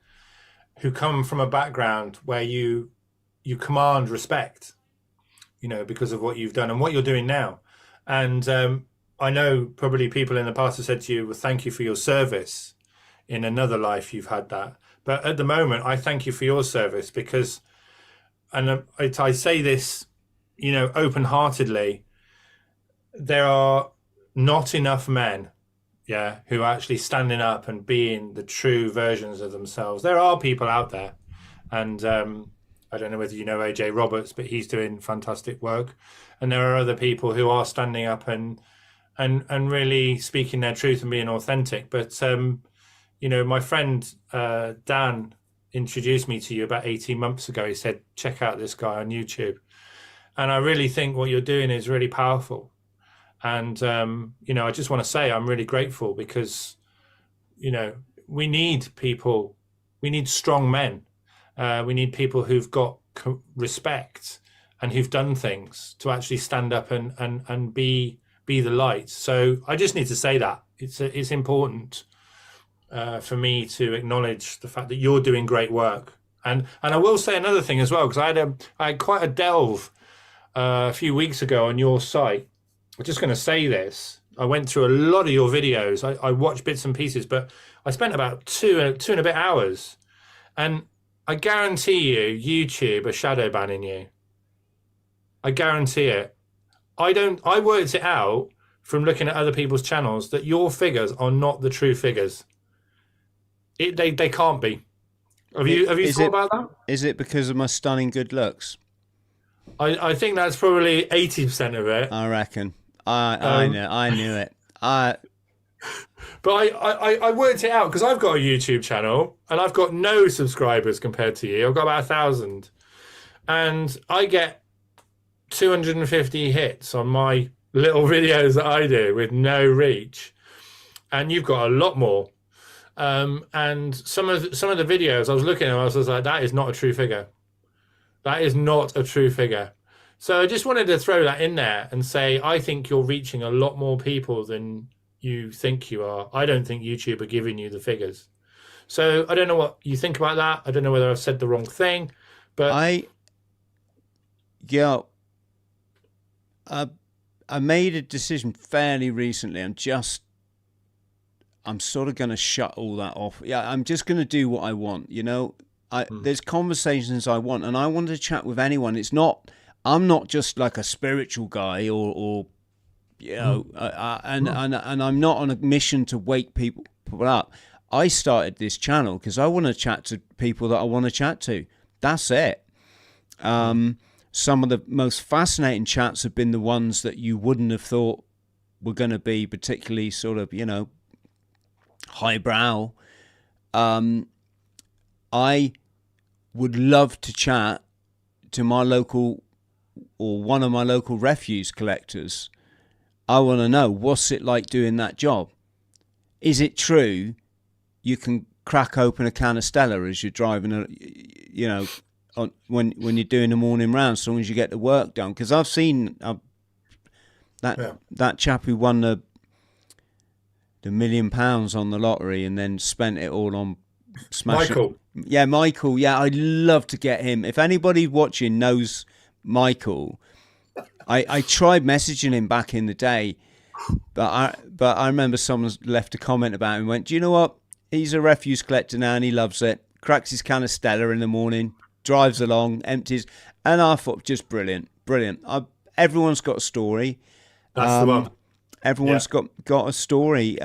who come from a background where you command respect, because of what you've done and what you're doing now. And I know probably people in the past have said to you, well, thank you for your service. In another life, you've had that. But at the moment, I thank you for your service, because, and I say this, open-heartedly, there are not enough men, who are actually standing up and being the true versions of themselves. There are people out there, and I don't know whether you know AJ Roberts, but he's doing fantastic work. And there are other people who are standing up and really speaking their truth and being authentic. But my friend Dan introduced me to you about 18 months ago. He said, check out this guy on YouTube. And I really think what you're doing is really powerful. And, I just want to say I'm really grateful because, we need people, we need strong men. We need people who've got respect and who've done things to actually stand up and be the light. So I just need to say that it's important for me to acknowledge the fact that you're doing great work. And I will say another thing as well, because I had quite a delve a few weeks ago on your site. I'm just going to say this. I went through a lot of your videos. I watched bits and pieces, but I spent about two and a bit hours. And I guarantee you, YouTube are shadow banning you. I guarantee it. I worked it out from looking at other people's channels that your figures are not the true figures. They can't be. Have you thought about that? Is it because of my stunning good looks? I think that's probably 80% of it. I reckon. I knew it. But I worked it out because I've got a YouTube channel and I've got no subscribers compared to you. I've got about 1,000, and I get 250 hits on my little videos that I do with no reach, and you've got a lot more. And some of the videos I was looking at, I was like, that is not a true figure. That is not a true figure. So I just wanted to throw that in there and say, I think you're reaching a lot more people than you think you are. I don't think YouTube are giving you the figures. So I don't know what you think about that. I don't know whether I've said the wrong thing, but I made a decision fairly recently. I'm sort of going to shut all that off. Yeah, I'm just going to do what I want. There's conversations I want, and I want to chat with anyone. I'm not just like a spiritual guy and I'm not on a mission to wake people up. I started this channel because I want to chat to people that I want to chat to. That's it. Some of the most fascinating chats have been the ones that you wouldn't have thought were going to be particularly sort of, highbrow. I would love to chat to my local or one of my local refuse collectors. I want to know, what's it like doing that job? Is it true you can crack open a can of Stella as you're driving, when you're doing the morning round, as long as you get the work done? Because I've seen that chap who won the £1 million on the lottery and then spent it all on smashing. Michael. Yeah, Michael. Yeah, I'd love to get him. If anybody watching knows Michael, I tried messaging him back in the day, but I remember someone left a comment about him and went, do you know what? He's a refuse collector now and he loves it. Cracks his can of Stella in the morning, drives along, empties, and I thought, just brilliant. Everyone's got a story. That's the one. Everyone's got a story.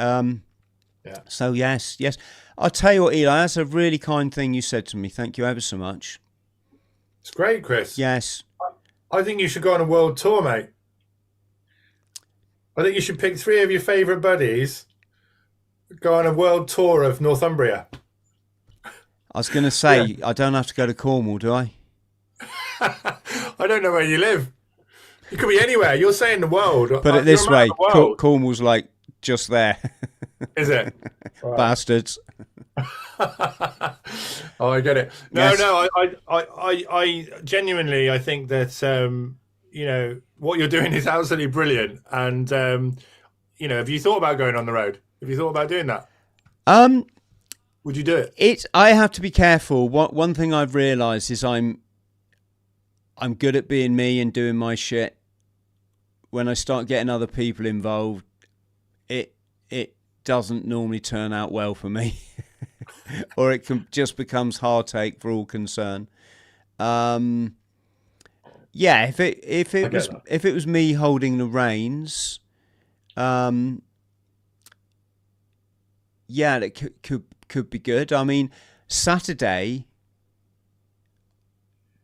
So yes. I'll tell you what, Eli, that's a really kind thing you said to me. Thank you ever so much. It's great, Chris. Yes. I think you should go on a world tour, mate. I think you should pick 3 of your favourite buddies, go on a world tour of Northumbria. I was going to say, I don't have to go to Cornwall, do I? I don't know where you live. You could be anywhere. You're saying the world. Put it this way, Cornwall's like just there. Is it? Right. Bastards. Oh, I get it. No, I genuinely, I think that what you're doing is absolutely brilliant. And have you thought about going on the road? Have you thought about doing that? Would you do it? I have to be careful. One thing I've realised is I'm good at being me and doing my shit. When I start getting other people involved, it doesn't normally turn out well for me. Or it just becomes heartache for all concerned. If it was me holding the reins, it could be good. I mean, Saturday,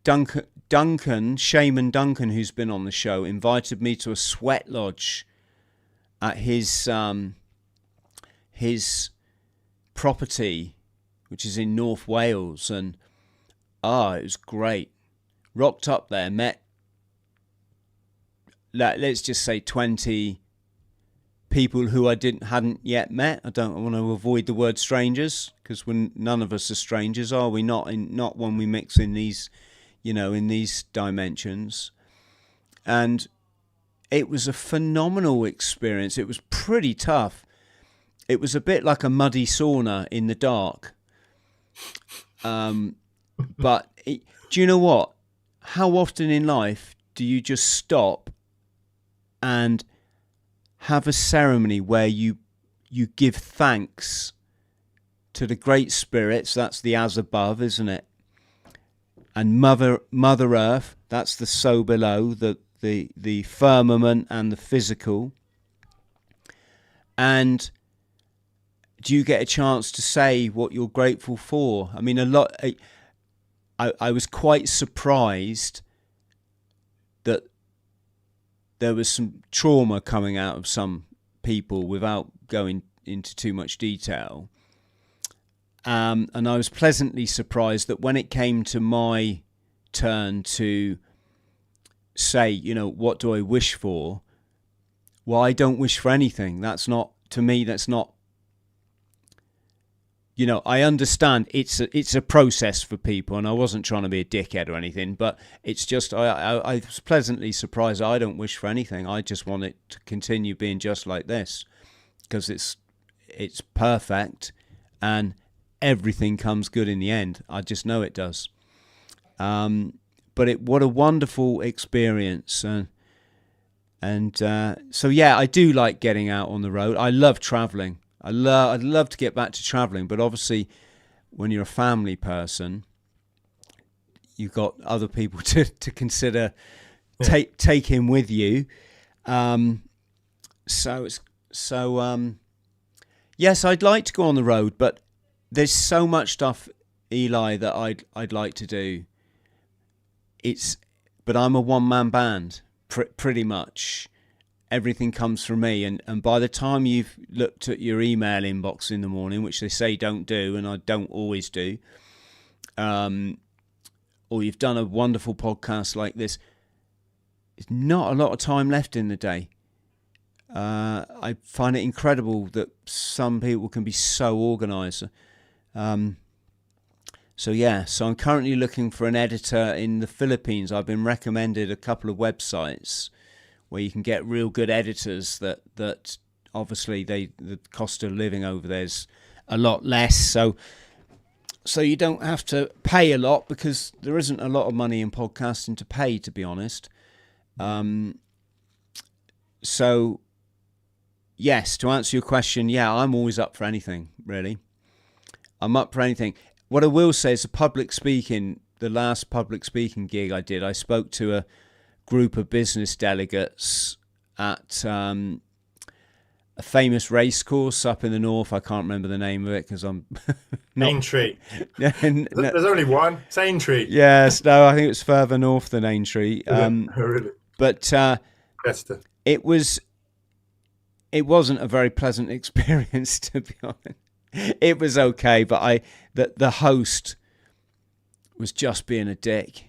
Shaman Duncan, who's been on the show, invited me to a sweat lodge at his property, which is in North Wales, and it was great. Rocked up there, met, let's just say 20 people who I hadn't yet met. I want to avoid the word strangers, because none of us are strangers, are we? Not when we mix in these, in these dimensions. And it was a phenomenal experience. It was pretty tough. It was a bit like a muddy sauna in the dark. But do you know what? How often in life do you just stop and have a ceremony where you give thanks to the great spirits? That's the as above, isn't it? And Mother Earth, that's the so below, the firmament and the physical. And do you get a chance to say what you're grateful for? I mean, I was quite surprised that there was some trauma coming out of some people without going into too much detail. And I was pleasantly surprised that when it came to my turn to say, what do I wish for? Well, I don't wish for anything. That's not, to me, that's not, I understand it's a process for people, and I wasn't trying to be a dickhead or anything, but it's just, I was pleasantly surprised. I don't wish for anything. I just want it to continue being just like this, because it's perfect, and everything comes good in the end. I just know it does. But what a wonderful experience. And so, yeah, I do like getting out on the road. I love traveling. I'd love to get back to traveling, but obviously when you're a family person, you've got other people to consider taking with you. Yes, I'd like to go on the road, but there's so much stuff, Eli, that I'd like to do. But I'm a one-man band, pretty much. Everything comes from me, and by the time you've looked at your email inbox in the morning, which they say don't do, and I don't always do, or you've done a wonderful podcast like this, there's not a lot of time left in the day. I find it incredible that some people can be so organised. So I'm currently looking for an editor in the Philippines. I've been recommended a couple of websites where you can get real good editors that obviously the cost of living over there's a lot less. So you don't have to pay a lot, because there isn't a lot of money in podcasting to pay, to be honest. So yes, to answer your question, yeah, I'm always up for anything, really. I'm up for anything. What I will say is the last public speaking gig I did, I spoke to a group of business delegates at a famous race course up in the north. I can't remember the name of it because I'm Aintree. There's only one. It's Aintree. Yes, no, I think it was further north than Aintree. Really? But it wasn't a very pleasant experience, to be honest. It was okay, but the host was just being a dick.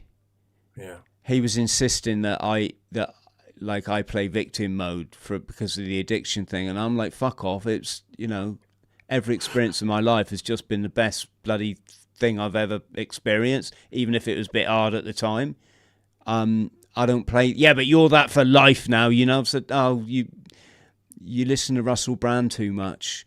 Yeah. He was insisting that I play victim mode because of the addiction thing, and I'm like, fuck off. It's, every experience of my life has just been the best bloody thing I've ever experienced, even if it was a bit hard at the time. I don't play. Yeah, but you're that for life now, I've said, oh, you listen to Russell Brand too much.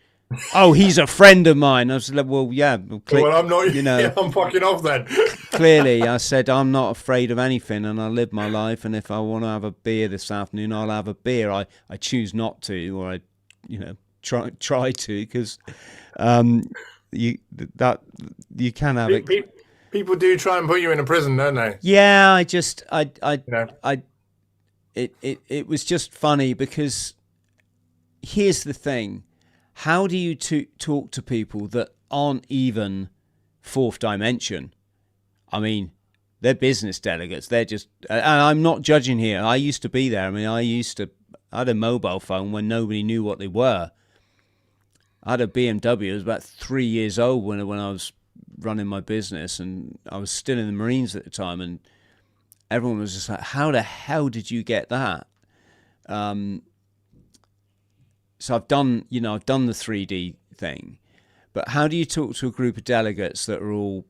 Oh, he's a friend of mine. I was like, well, yeah. Well, I'm not. Yeah, I'm fucking off then. Clearly, I said I'm not afraid of anything, and I live my life. And if I want to have a beer this afternoon, I'll have a beer. I choose not to, or I, try to, because you can have it. People do try and put you in a prison, don't they? Yeah, it was just funny, because here's the thing. How do you talk to people that aren't even fourth dimension? I mean, they're business delegates. They're just, and I'm not judging here. I used to be there. I mean, I had a mobile phone when nobody knew what they were. I had a BMW. It was about 3 years old when I was running my business, and I was still in the Marines at the time, and everyone was just like, how the hell did you get that? So I've done the 3D thing, but how do you talk to a group of delegates that are all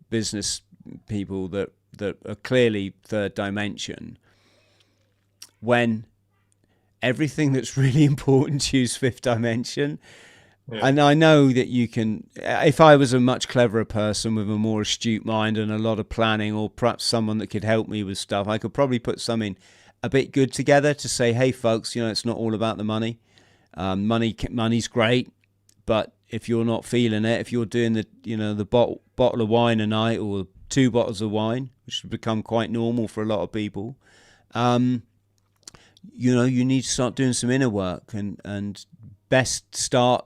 business people that are clearly third dimension when everything that's really important to you is fifth dimension? Yeah. And I know that you can, if I was a much cleverer person with a more astute mind and a lot of planning, or perhaps someone that could help me with stuff, I could probably put something a bit good together to say, hey folks, it's not all about the money. Money's great, but if you're not feeling it, if you're doing the bottle of wine a night or 2 bottles of wine, which has become quite normal for a lot of people, you need to start doing some inner work, and best start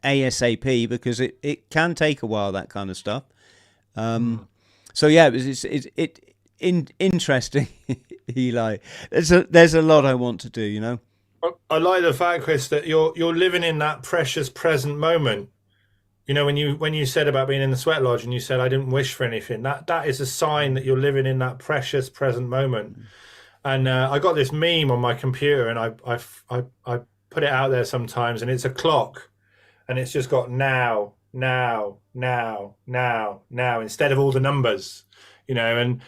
ASAP, because it can take a while, that kind of stuff. So yeah, it's interesting, Eli. There's a lot I want to do, I like the fact, Chris, that you're living in that precious present moment. When you said about being in the sweat lodge and you said I didn't wish for anything, that is a sign that you're living in that precious present moment. And I got this meme on my computer, and I put it out there sometimes, and it's a clock, and it's just got now instead of all the numbers, and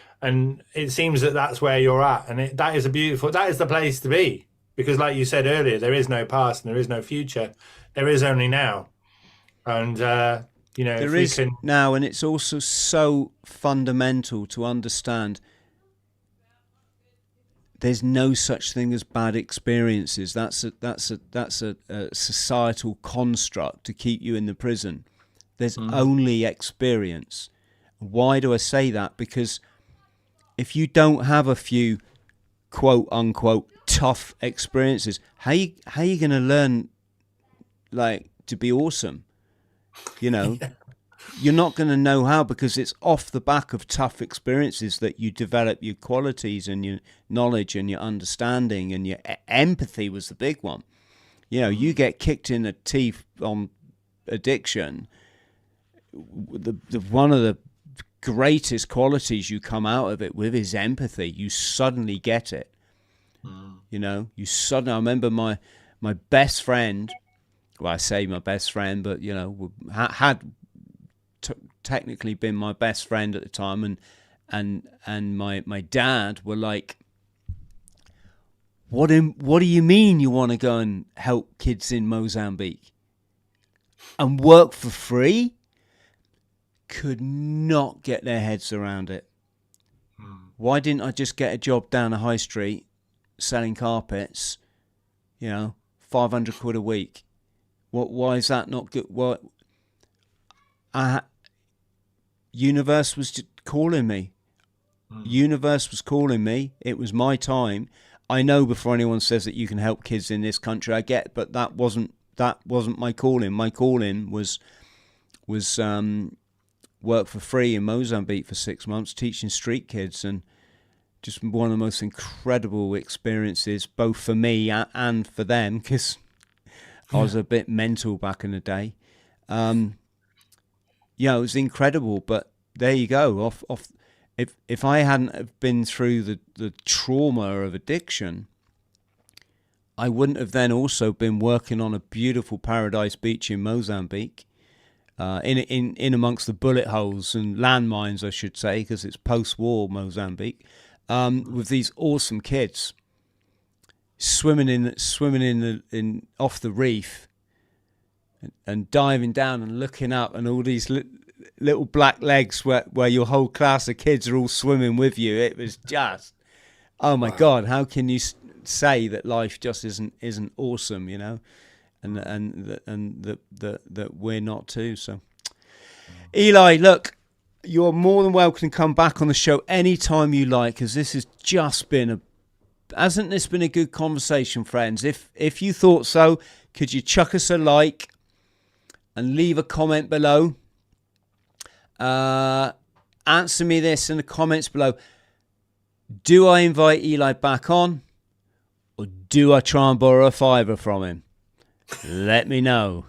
it seems that that's where you're at, and that is the place to be. Because like you said earlier, there is no past and there is no future. There is only now. And, there is now, and it's also so fundamental to understand there's no such thing as bad experiences. That's a societal construct to keep you in the prison. There's only experience. Why do I say that? Because if you don't have a few quote unquote tough experiences, how you going to learn to be awesome? Yeah. You're not going to know how, because it's off the back of tough experiences that you develop your qualities and your knowledge and your understanding, and your empathy was the big one. You get kicked in the teeth on addiction. One of the greatest qualities you come out of it with is empathy. You suddenly get it. I remember my best friend, well, I say my best friend, but had technically been my best friend at the time, and my dad were like, what do you mean you want to go and help kids in Mozambique and work for free? Could not get their heads around it. Why didn't I just get a job down the high street selling carpets, 500 quid a week? Why is that not good? What? Universe was just calling me. Universe was calling me. It was my time. I know before anyone says that you can help kids in this country, I get, but that wasn't my calling. My calling was work for free in Mozambique for 6 months, teaching street kids, and just one of the most incredible experiences, both for me and for them, because I was a bit mental back in the day. It was incredible. But there you go. If I hadn't have been through the trauma of addiction, I wouldn't have then also been working on a beautiful paradise beach in Mozambique, in amongst the bullet holes and landmines, I should say, because it's post-war Mozambique, with these awesome kids swimming in off the reef and diving down and looking up, and all these little black legs where your whole class of kids are all swimming with you. It was just, oh my God, how can you say that life just isn't awesome, and that we're not too. So Eli, look, you're more than welcome to come back on the show anytime you like, because this has just been hasn't this been a good conversation, friends? If you thought so, could you chuck us a like and leave a comment below? Answer me this in the comments below. Do I invite Eli back on, or do I try and borrow a fiver from him? Let me know.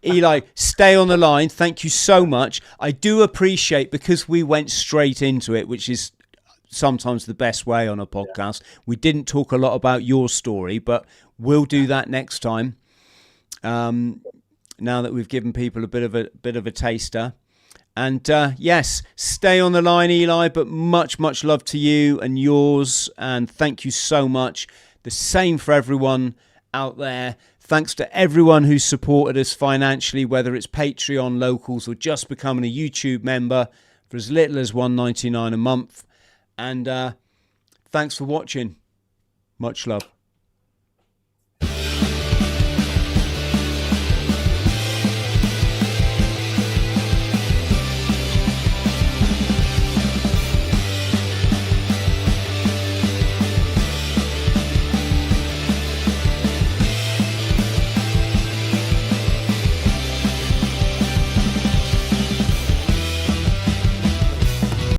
Eli, stay on the line. Thank you so much. I do appreciate, because we went straight into it, which is sometimes the best way on a podcast. We didn't talk a lot about your story, but we'll do that next time. Now that we've given people a bit of a taster. And yes, stay on the line, Eli, but much love to you and yours, and thank you so much. The same for everyone out there. Thanks to everyone who's supported us financially, whether it's Patreon, locals, or just becoming a YouTube member for as little as $1.99 a month. And thanks for watching. Much love.